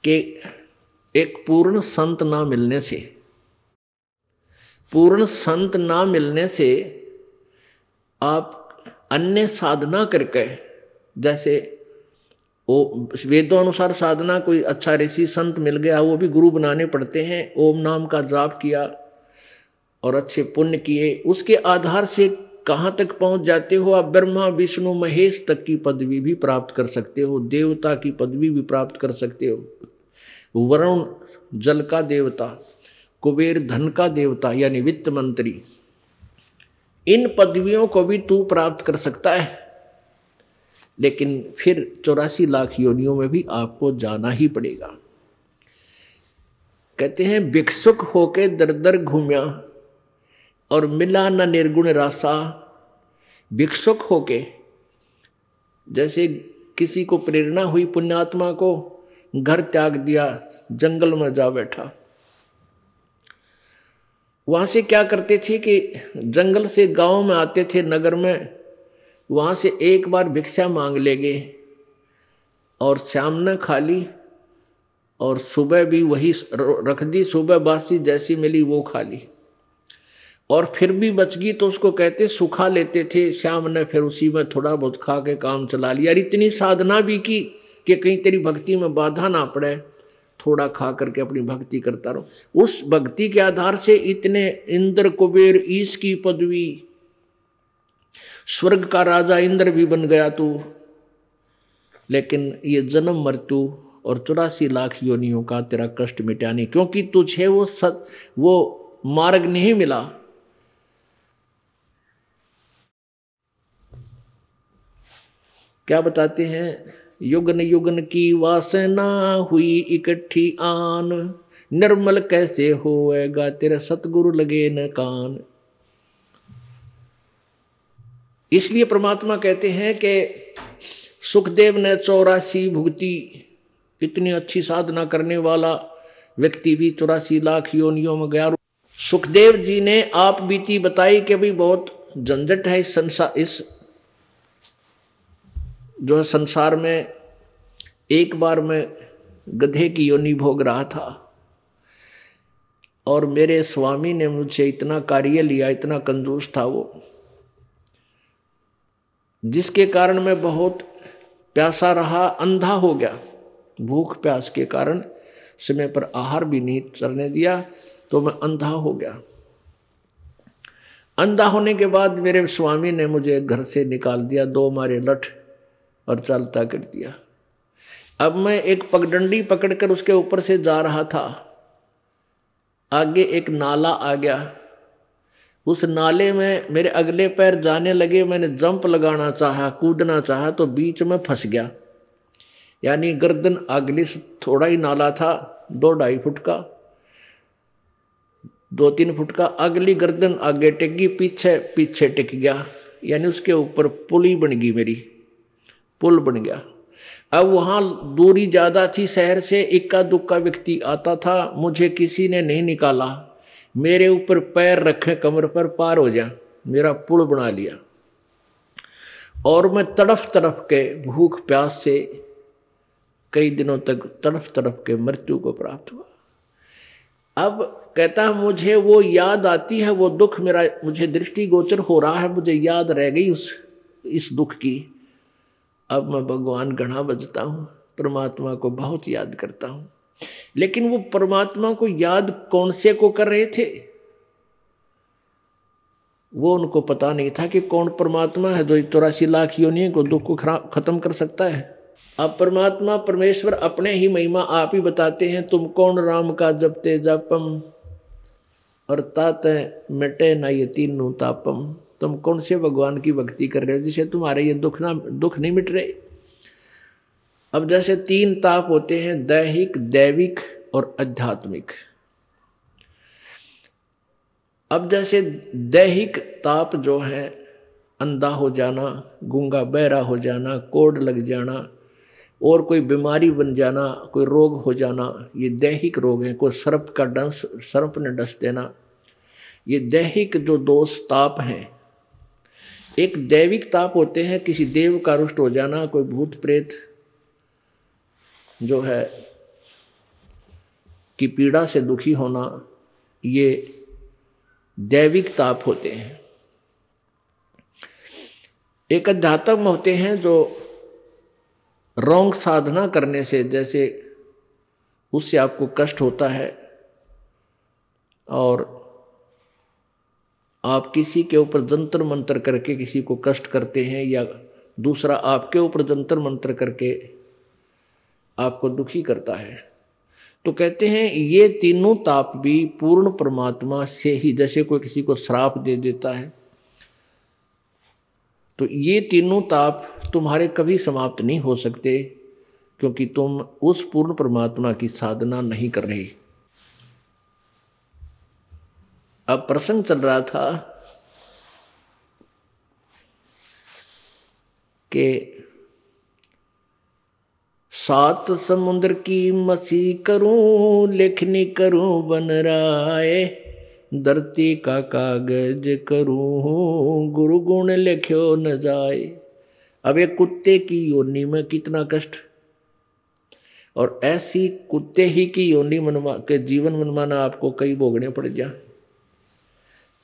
कि एक पूर्ण संत ना मिलने से, पूर्ण संत ना मिलने से आप अन्य साधना करके, जैसे वो वेदों अनुसार साधना, कोई अच्छा ऋषि संत मिल गया, वो भी गुरु बनाने पड़ते हैं, ओम नाम का जाप किया और अच्छे पुण्य किए, उसके आधार से कहाँ तक पहुँच जाते हो आप? ब्रह्मा विष्णु महेश तक की पदवी भी प्राप्त कर सकते हो, देवता की पदवी भी प्राप्त कर सकते हो। वरुण जल का देवता, कुबेर धन का देवता यानी वित्त मंत्री, इन पदवियों को भी तू प्राप्त कर सकता है। लेकिन फिर 84 लाख योनियों में भी आपको जाना ही पड़ेगा। कहते हैं भिक्षुक होके दर दर घूमिया और मिला न निर्गुण रासा। भिक्षुक होके, जैसे किसी को प्रेरणा हुई पुण्यात्मा को, घर त्याग दिया, जंगल में जा बैठा। वहां से क्या करते थे कि जंगल से गांव में आते थे, नगर में, वहां से एक बार भिक्षा मांग ले गए और शाम ने खा ली और सुबह भी वही रख दी, सुबह बासी जैसी मिली वो खा ली, और फिर भी बच गई तो उसको कहते सुखा लेते थे। शाम ने फिर उसी में थोड़ा बहुत खा के काम चला लिया। और इतनी साधना भी की कि कहीं तेरी भक्ति में बाधा ना पड़े, थोड़ा खा करके अपनी भक्ति करता रहो। उस भक्ति के आधार से इतने इंद्र कुबेर ईश की पदवी, स्वर्ग का राजा इंद्र भी बन गया तू। लेकिन ये जन्म मृत्यु और 84 लाख योनियों का तेरा कष्ट मिटा नहीं, क्योंकि तुझे वो मार्ग नहीं मिला। क्या बताते हैं? युगन युगन की वासना हुई इकट्ठी आन, निर्मल कैसे होएगा तेरा सतगुरु लगे न कान। इसलिए परमात्मा कहते हैं कि सुखदेव ने 84 भुगती, इतनी अच्छी साधना करने वाला व्यक्ति भी 84 लाख योनियों में गया। सुखदेव जी ने आप बीती बताई कि भाई बहुत झंझट है इस संसार, इस जो है संसार में एक बार मैं गधे की योनि भोग रहा था और मेरे स्वामी ने मुझसे इतना कार्य लिया, इतना कंजूस था वो, जिसके कारण मैं बहुत प्यासा रहा, अंधा हो गया। भूख प्यास के कारण समय पर आहार भी नहीं चलने दिया तो मैं अंधा हो गया। अंधा होने के बाद मेरे स्वामी ने मुझे घर से निकाल दिया, 2 मारे लठ और चलता कर दिया। अब मैं एक पगडंडी पकड़कर उसके ऊपर से जा रहा था, आगे एक नाला आ गया, उस नाले में मेरे अगले पैर जाने लगे। मैंने जंप लगाना चाहा, कूदना चाहा तो बीच में फंस गया। यानी गर्दन अगली से थोड़ा ही नाला था, 2-2.5 फुट का, 2-3 फुट का। अगली गर्दन आगे टिक गई, पीछे टिक गया। यानी उसके ऊपर पुली बन गई, मेरी पुल बन गया। अब वहां दूरी ज्यादा थी शहर से, इक्का दुक्का व्यक्ति आता था, मुझे किसी ने नहीं निकाला। मेरे ऊपर पैर रखे कमर पर, पार हो जा, मेरा पुल बना लिया। और मैं तड़फ तड़फ के भूख प्यास से कई दिनों तक तड़फ तड़फ के मृत्यु को प्राप्त हुआ। अब कहता मुझे वो याद आती है, वो दुख मेरा मुझे दृष्टिगोचर हो रहा है, मुझे याद रह गई इस दुख की। अब मैं भगवान गणा बजता हूँ, परमात्मा को बहुत याद करता हूँ। लेकिन वो परमात्मा को याद कौन से को कर रहे थे, वो उनको पता नहीं था कि कौन परमात्मा है जो 84 लाख योनियों को दुख को खत्म कर सकता है। अब परमात्मा परमेश्वर अपने ही महिमा आप ही बताते हैं, तुम कौन राम का जपते जापम और ताते मिटे ना ये तीनों तापम। तुम कौन से भगवान की भक्ति कर रहे हो जिसे तुम्हारे ये दुख नहीं मिट रहे। अब जैसे 3 ताप होते हैं, दैहिक, दैविक और आध्यात्मिक। अब जैसे दैहिक ताप जो है, अंधा हो जाना, गूंगा बहरा हो जाना, कोढ़ लग जाना और कोई बीमारी बन जाना, कोई रोग हो जाना, ये दैहिक रोग है। कोई सर्प ने डस देना, ये दैहिक जो दोष ताप हैं। एक दैविक ताप होते हैं, किसी देव का रुष्ट हो जाना, कोई भूत प्रेत जो है की पीड़ा से दुखी होना, ये दैविक ताप होते हैं। एक अध्यात्म होते हैं जो रॉन्ग साधना करने से, जैसे उससे आपको कष्ट होता है और आप किसी के ऊपर जंतर मंतर करके किसी को कष्ट करते हैं, या दूसरा आपके ऊपर जंतर मंतर करके आपको दुखी करता है, तो कहते हैं ये तीनों ताप भी पूर्ण परमात्मा से ही, जैसे कोई किसी को श्राप दे देता है, तो ये तीनों ताप तुम्हारे कभी समाप्त नहीं हो सकते, क्योंकि तुम उस पूर्ण परमात्मा की साधना नहीं कर रहे। अब प्रसंग चल रहा था कि 7 समुद्र की मसी करूं, लेखनी करूं बन राय, धरती का कागज करूं, गुरु गुण लिख्यो न जाए। अब एक कुत्ते की योनि में कितना कष्ट, और ऐसी कुत्ते ही की योनि के जीवन मनमाना आपको कई भोगने पड़ जा।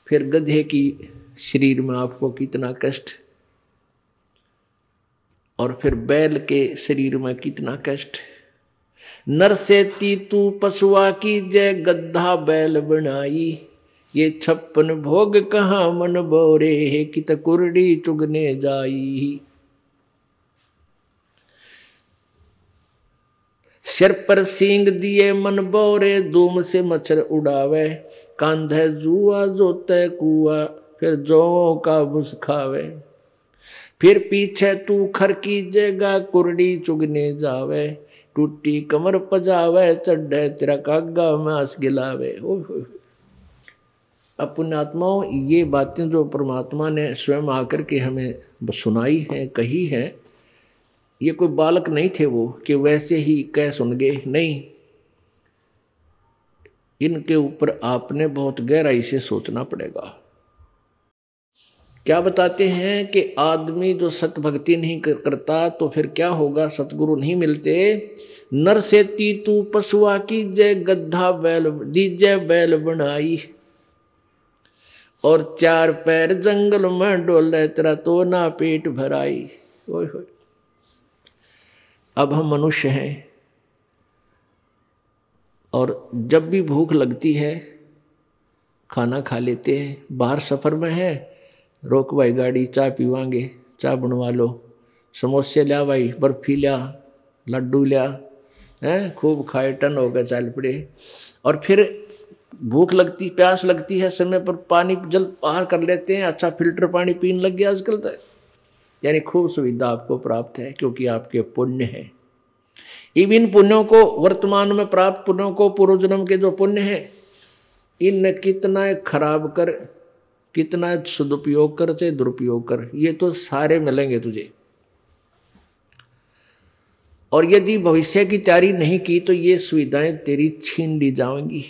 फिर गधे की शरीर में आपको कितना कष्ट, और फिर बैल के शरीर में कितना कष्ट। नर से तीतू पशुआ की जय, गद्धा बैल बनाई, ये 56 भोग कहाँ मन बोरे, है कित कुरडी चुगने जाई। सिर पर सींग दिए मन बोरे, धूम से मच्छर उड़ावे, कांधे जुआ जोते कुआ, फिर जो का भुस खावे। फिर पीछे तू खर की जगह, कुरडी चुगने जावे, टूटी कमर पजावे, चढ़े तेरा कागा मांस गिलावे। पुण्यात्माओं, ये बातें जो परमात्मा ने स्वयं आकर के हमें सुनाई हैं, कही हैं, ये कोई बालक नहीं थे वो कि वैसे ही कह सुन गए, नहीं। इनके ऊपर आपने बहुत गहराई से सोचना पड़ेगा। क्या बताते हैं कि आदमी जो सत भक्ति नहीं करता तो फिर क्या होगा, सतगुरु नहीं मिलते। नर से तीतू पशुआ की जय, गद्धा बैल दीजय बैल बनाई, और चार पैर जंगल में डोले, तेरा तो ना पेट भराई। ओए होए। अब हम मनुष्य हैं और जब भी भूख लगती है खाना खा लेते हैं। बाहर सफ़र में है, रोक भाई गाड़ी, चाय पीवांगे, चाय बनवा लो, समोसे लिया भाई, बर्फी लिया, लड्डू लिया, हैं खूब खाए, टन हो गए, चल पड़े। और फिर भूख लगती, प्यास लगती है, समय पर पानी जल बाहर कर लेते हैं, अच्छा फिल्टर पानी पीने लग गया आजकल तो। यानी खूब सुविधा आपको प्राप्त है क्योंकि आपके पुण्य है। इन पुण्यों को वर्तमान में प्राप्त पुण्यों को पूर्व जन्म के जो पुण्य है, इन कितना खराब कर, कितना सदुपयोग कर चाहे दुरुपयोग कर, ये तो सारे मिलेंगे तुझे। और यदि भविष्य की तैयारी नहीं की तो ये सुविधाएं तेरी छीन ली जाएंगी।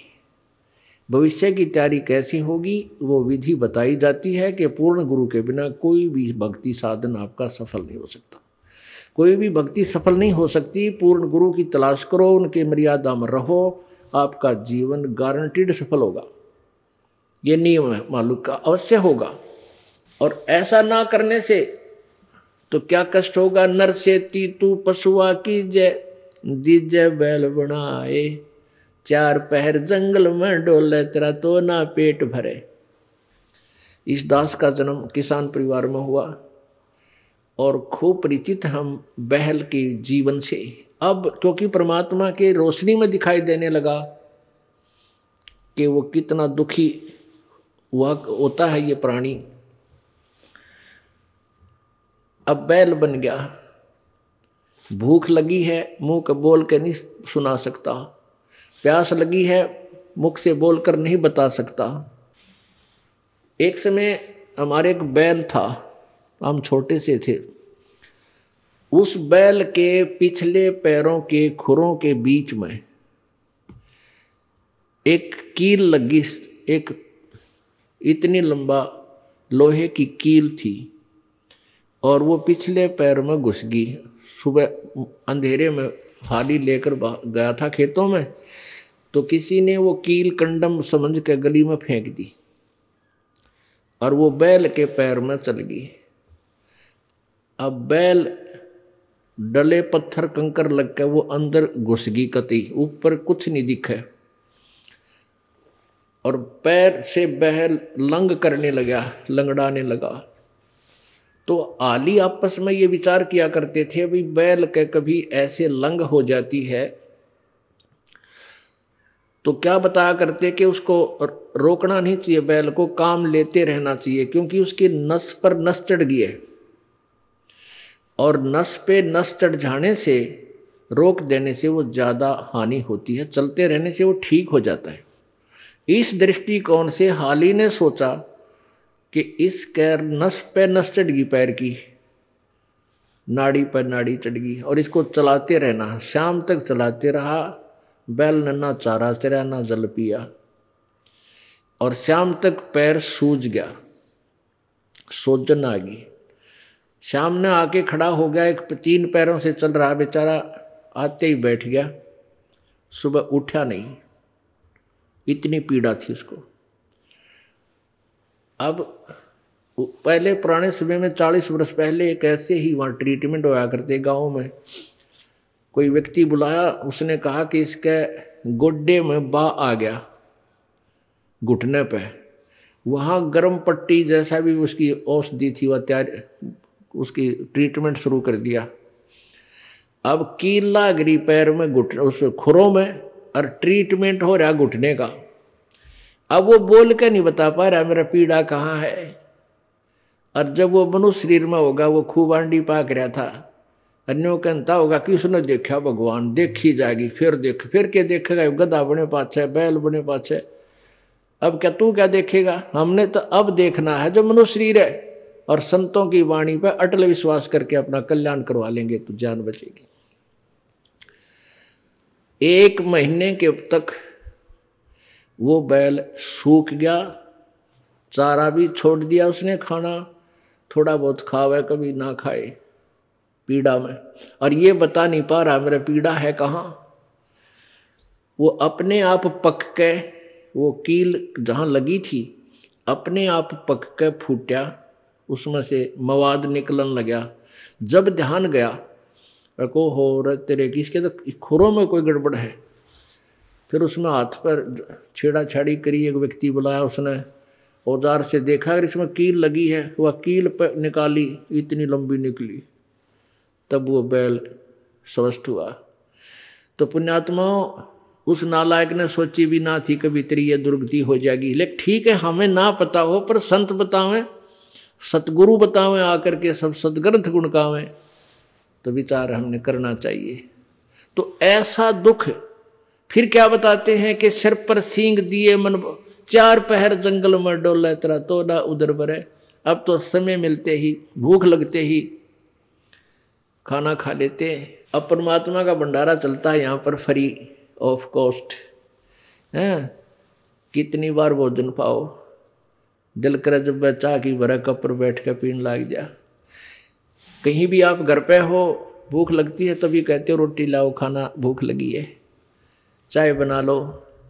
भविष्य की तैयारी कैसी होगी वो विधि बताई जाती है कि पूर्ण गुरु के बिना कोई भी भक्ति साधन आपका सफल नहीं हो सकता, कोई भी भक्ति सफल नहीं हो सकती। पूर्ण गुरु की तलाश करो, उनके मर्यादा में रहो, आपका जीवन गारंटीड सफल होगा। ये नियम है, मालूम का अवश्य होगा। और ऐसा ना करने से तो क्या कष्ट होगा। नर से तीतू पशुआ की जय, दीजय बैल बनाए, चार पहर जंगल में डोले, तेरा तो ना पेट भरे। इस दास का जन्म किसान परिवार में हुआ और खूब परिचित हम बहल के जीवन से। अब क्योंकि परमात्मा के रोशनी में दिखाई देने लगा कि वो कितना दुखी हुआ होता है ये प्राणी। अब बैल बन गया, भूख लगी है, मुंह का बोल के नहीं सुना सकता, प्यास लगी है, मुख से बोलकर नहीं बता सकता। एक समय हमारे एक बैल था, हम छोटे से थे। उस बैल के पिछले पैरों के खुरों के बीच में एक कील लगी, एक इतनी लंबा लोहे की कील थी और वो पिछले पैर में घुस गई। सुबह अंधेरे में हाली लेकर गया था खेतों में, तो किसी ने वो कील कंडम समझ के गली में फेंक दी और वो बैल के पैर में चल गई। अब बैल डले पत्थर कंकर लग के वो अंदर घुस गई, कती ऊपर कुछ नहीं दिखे और पैर से बैल लंग करने लगा, लंगड़ाने लगा। तो आली आपस में ये विचार किया करते थे, भाई बैल के कभी ऐसे लंग हो जाती है तो क्या बताया करते कि उसको रोकना नहीं चाहिए, बैल को काम लेते रहना चाहिए, क्योंकि उसकी नस पर नस चढ़ गई है और नस पे नस चढ़ जाने से, रोक देने से वो ज़्यादा हानि होती है, चलते रहने से वो ठीक हो जाता है। इस दृष्टिकोण से हाली ने सोचा कि इसके नस पे नस चढ़ गई, पैर की नाड़ी पर नाड़ी चढ़ गई और इसको चलाते रहना। शाम तक चलाते रहा, बैल ने ना चारा चरा ना जल पिया और शाम तक पैर सूज गया, सोजन आ गई। शाम ने आके खड़ा हो गया, एक 3 पैरों से चल रहा बेचारा, आते ही बैठ गया, सुबह उठा नहीं, इतनी पीड़ा थी उसको। अब पहले पुराने समय में 40 वर्ष पहले एक ऐसे ही वहाँ ट्रीटमेंट होया करते गाँव में। कोई व्यक्ति बुलाया, उसने कहा कि इसके गोड्डे में बा आ गया घुटने पे, वहाँ गर्म पट्टी जैसा भी उसकी औषधि थी वह तैयार, उसकी ट्रीटमेंट शुरू कर दिया। अब कीला गिरी पैर में, घुटने उस खुरों में, और ट्रीटमेंट हो रहा घुटने का। अब वो बोल के नहीं बता पा रहा मेरा पीड़ा कहाँ है, और जब वो मनुष्य शरीर में होगा वो खूब आंडी पाक रहा था, अन्यों कहता होगा कि उसने देखा भगवान, देखी जाएगी, फिर देख, फिर क्या देखेगा, गधा बने पाछे, बैल बने पाछे। अब क्या तू क्या देखेगा, हमने तो अब देखना है जो मनुष्य शरीर है, और संतों की वाणी पर अटल विश्वास करके अपना कल्याण करवा लेंगे तो जान बचेगी। 1 महीने के तक वो बैल सूख गया, चारा भी छोड़ दिया उसने खाना, थोड़ा बहुत खावे कभी ना खाए पीड़ा में, और ये बता नहीं पा रहा मेरा पीड़ा है कहाँ। वो अपने आप पक के, वो कील जहाँ लगी थी अपने आप पक के फूटा, उसमें से मवाद निकलन लगा। जब ध्यान गया को हो रहे तेरे की, इसके तो खुरों में कोई गड़बड़ है। फिर उसमें हाथ पर छेड़ा छाड़ी करी, एक व्यक्ति बुलाया, उसने औजार से देखा अगर इसमें कील लगी है, वह कील पर निकाली, इतनी लंबी निकली, तब वो बैल स्वस्थ हुआ। तो पुण्यात्माओं, उस नालायक ने सोची भी ना थी कभी तेरी ये दुर्गति हो जाएगी। लेकिन ठीक है, हमें ना पता हो पर संत बतावें, सतगुरु बतावें आकर के, सब सदग्रंथ गुणगावें, तो विचार हमने करना चाहिए। तो ऐसा दुख फिर क्या बताते हैं कि सिर पर सींग दिए मन, 4 पहर जंगल में डोला तेरा तो ना उधर बरे। अब तो समय मिलते ही, भूख लगते ही खाना खा लेते हैं। अब परमात्मा का भंडारा चलता है यहाँ पर फ्री ऑफ कॉस्ट है। कितनी बार भोजन पाओ, दिल करे जब चाह की भरा कप पर बैठ कर पीने लग जा। कहीं भी आप घर पे हो, भूख लगती है तभी कहते हो रोटी लाओ, खाना भूख लगी है, चाय बना लो,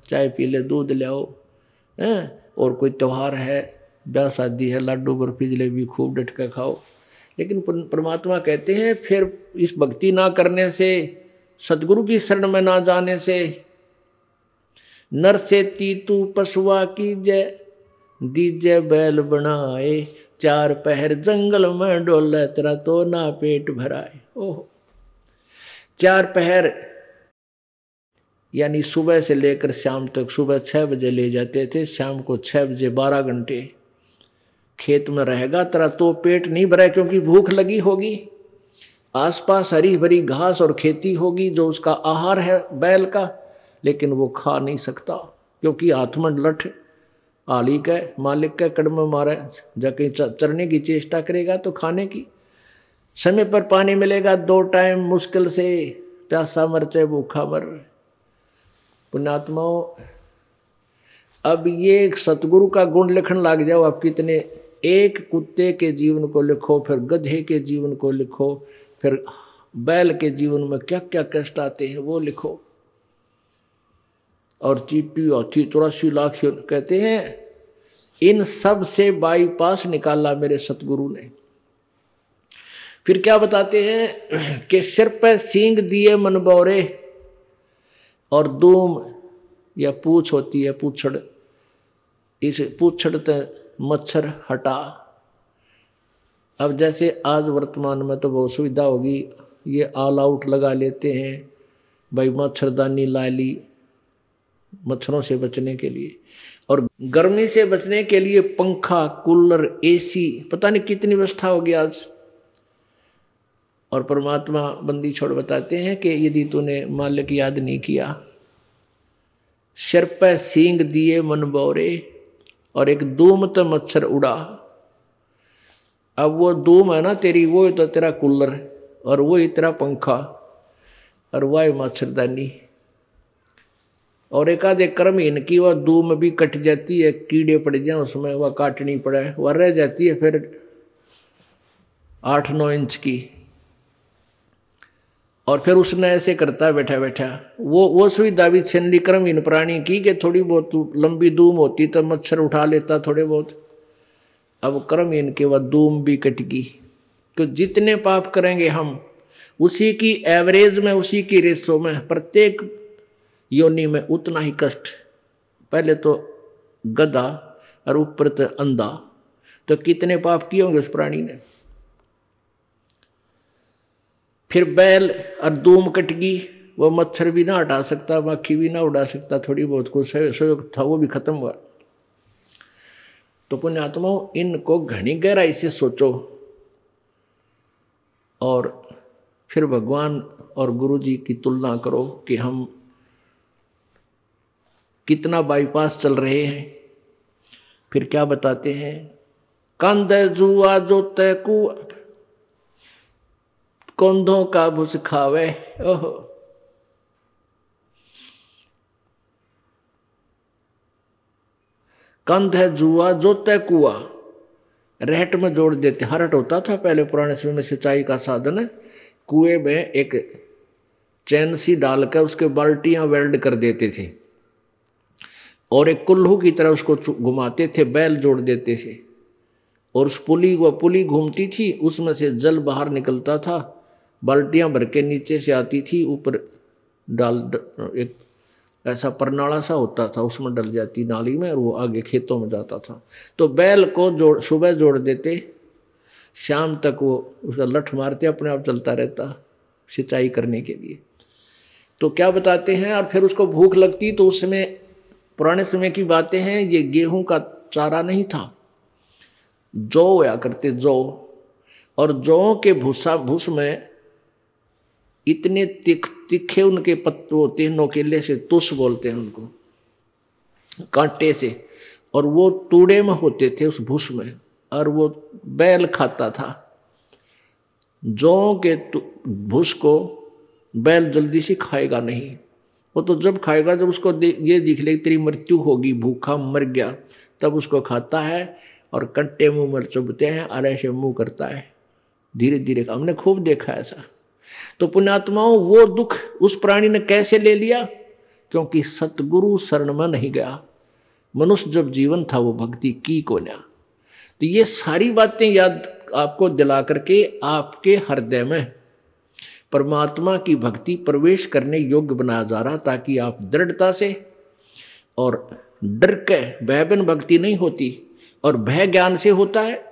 चाय पी ले, दूध ले आओ हैं। और कोई त्यौहार है, ब्याह शादी है, लाडू बर्फी जलेबी खूब डट कर खाओ। लेकिन परमात्मा कहते हैं फिर इस भक्ति ना करने से, सदगुरु की शरण में ना जाने से, नर से तीतू पशुआ की जय, दीजे बैल बनाए, 4 पहर जंगल में डोले तेरा तो ना पेट भराए। ओह, 4 पहर यानी सुबह से लेकर शाम तक, सुबह 6 बजे ले जाते थे, शाम को 6 बजे 12 घंटे खेत में रहेगा तेरा तो पेट नहीं भरा, क्योंकि भूख लगी होगी। आसपास हरी भरी घास और खेती होगी जो उसका आहार है बैल का, लेकिन वो खा नहीं सकता क्योंकि हाथ में लठ आली का मालिक का कड़म मारे, जाके चरने की चेष्टा करेगा तो खाने की। समय पर पानी मिलेगा 2 टाइम मुश्किल से, प्यासा मर चाहे भूखा मर। पुण्यात्माओं, अब ये सतगुरु का गुण लिखने लग जाओ आप कितने। एक कुत्ते के जीवन को लिखो, फिर गधे के जीवन को लिखो, फिर बैल के जीवन में क्या क्या कष्ट आते हैं वो लिखो। और चीटी हाथी 84 लाख कहते हैं, इन सब से बाईपास निकाला मेरे सतगुरु ने। फिर क्या बताते हैं कि सिर पर सींग दिए मन बौरे, और दूम या पूछ होती है पूछड़, इस पूछड़ ते मच्छर हटा। अब जैसे आज वर्तमान में तो बहुत सुविधा होगी, ये ऑल आउट लगा लेते हैं भाई, मच्छरदानी ला ली मच्छरों से बचने के लिए, और गर्मी से बचने के लिए पंखा, कूलर, एसी, पता नहीं कितनी व्यवस्था होगी आज। और परमात्मा बंदी छोड़ बताते हैं कि यदि तूने मालिक याद नहीं किया, सिर पे सींग दिए मन बौरे, और एक धूम तो मच्छर उड़ा। अब वो धूम है ना तेरी, वो तो तेरा कूलर, और वो ही तेरा पंखा, और वह मच्छरदानी। और एक आधे कर्महीन की वह धूम भी कट जाती है, कीड़े पड़ जाए उसमें, वह काटनी पड़े, वह रह जाती है फिर 8-9 इंच की। और फिर उसने ऐसे करता है बैठा बैठा, वो सुविधा भी छीन ली कर्महीन प्राणी की कि थोड़ी बहुत लंबी धूम होती तो मच्छर उठा लेता थोड़े बहुत। अब कर्महीन के वह धूम भी कट गई। तो जितने पाप करेंगे हम, उसी की एवरेज में, उसी की रेशो में, प्रत्येक योनि में उतना ही कष्ट। पहले तो गधा और ऊपर तो अंधा, तो कितने पाप किए होंगे उस प्राणी ने। फिर बैल और धूम कटगी, वो मच्छर भी ना हटा सकता, मक्खी भी ना उड़ा सकता, थोड़ी बहुत को सहयोग था वो भी खत्म हुआ। तो पुण्यात्माओं, इनको घनी गहराई से सोचो और फिर भगवान और गुरु जी की तुलना करो कि हम कितना बाईपास चल रहे हैं। फिर क्या बताते हैं, कंध जुआ जो तैकू कंधों का भुस खावे। ओहो, कंध है जुआ जो तय कुआ, रहट में जोड़ देते। हरट होता था पहले पुराने समय में सिंचाई का साधन, कुएं में एक चैन सी डालकर उसके बाल्टियां वेल्ड कर देते थे और एक कुल्लू की तरह उसको घुमाते थे, बैल जोड़ देते थे और उस पुली घूमती थी, उसमें से जल बाहर निकलता था, बाल्टियां भर के नीचे से आती थी, ऊपर एक ऐसा परनाला सा होता था, उसमें डल जाती नाली में और वो आगे खेतों में जाता था। तो बैल को सुबह जोड़ देते, शाम तक वो उसका लठ मारते, अपने आप चलता रहता सिंचाई करने के लिए। तो क्या बताते हैं, और फिर उसको भूख लगती तो उस समय, पुराने समय की बातें हैं, ये गेहूं का चारा नहीं था, जौ होया करते, जौ, और जौ के भूस में इतने तीखे उनके पत्ते होते हैं, नोकेले से, तुस बोलते हैं उनको, कांटे से, और वो तूड़े में होते थे उस भूस में, और वो बैल खाता था। जौ के भूस को बैल जल्दी से खाएगा नहीं, वो तो जब खाएगा जब उसको ये दिख ले तेरी मृत्यु होगी, भूखा मर गया, तब उसको खाता है और कट्टे मुंह में चुभते हैं, अरे से मुंह करता है, धीरे धीरे। हमने खूब देखा ऐसा। तो पुण्यात्माओं, वो दुख उस प्राणी ने कैसे ले लिया? क्योंकि सतगुरु शरण में नहीं गया। मनुष्य जब जीवन था वो भक्ति की को ना। तो ये सारी बातें याद आपको दिला करके आपके हृदय में परमात्मा की भक्ति प्रवेश करने योग्य बनाया जा रहा, ताकि आप दृढ़ता से, और डर के भय बिन भक्ति नहीं होती, और भय ज्ञान से होता है।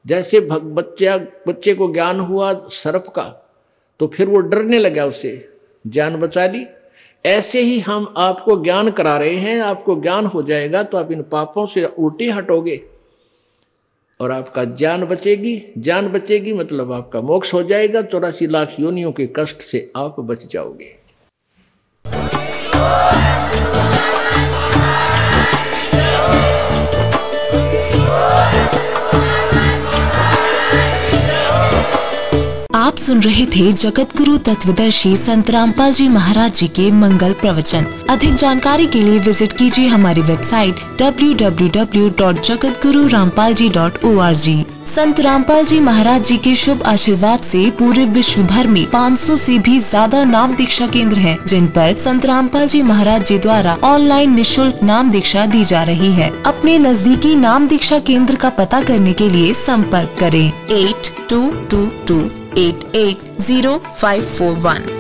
जैसे बच्चे को ज्ञान हुआ सर्प का, तो फिर वो डरने लगा, उससे जान बचा ली। ऐसे ही हम आपको ज्ञान करा रहे हैं, आपको ज्ञान हो जाएगा तो आप इन पापों से उल्टे हटोगे और आपका जान बचेगी। जान बचेगी मतलब आपका मोक्ष हो जाएगा, 84 लाख योनियों के कष्ट से आप बच जाओगे। आप सुन रहे थे जगत गुरु तत्वदर्शी संत रामपाल जी महाराज जी के मंगल प्रवचन। अधिक जानकारी के लिए विजिट कीजिए हमारी वेबसाइट www.jagatgururampalji.org। संत रामपाल जी महाराज जी के शुभ आशीर्वाद से पूरे विश्व भर में 500 से भी ज्यादा नाम दीक्षा केंद्र हैं, जिन पर संत रामपाल जी महाराज जी द्वारा ऑनलाइन निःशुल्क नाम दीक्षा दी जा रही है। अपने नजदीकी नाम दीक्षा केंद्र का पता करने के लिए संपर्क करें 8222880541।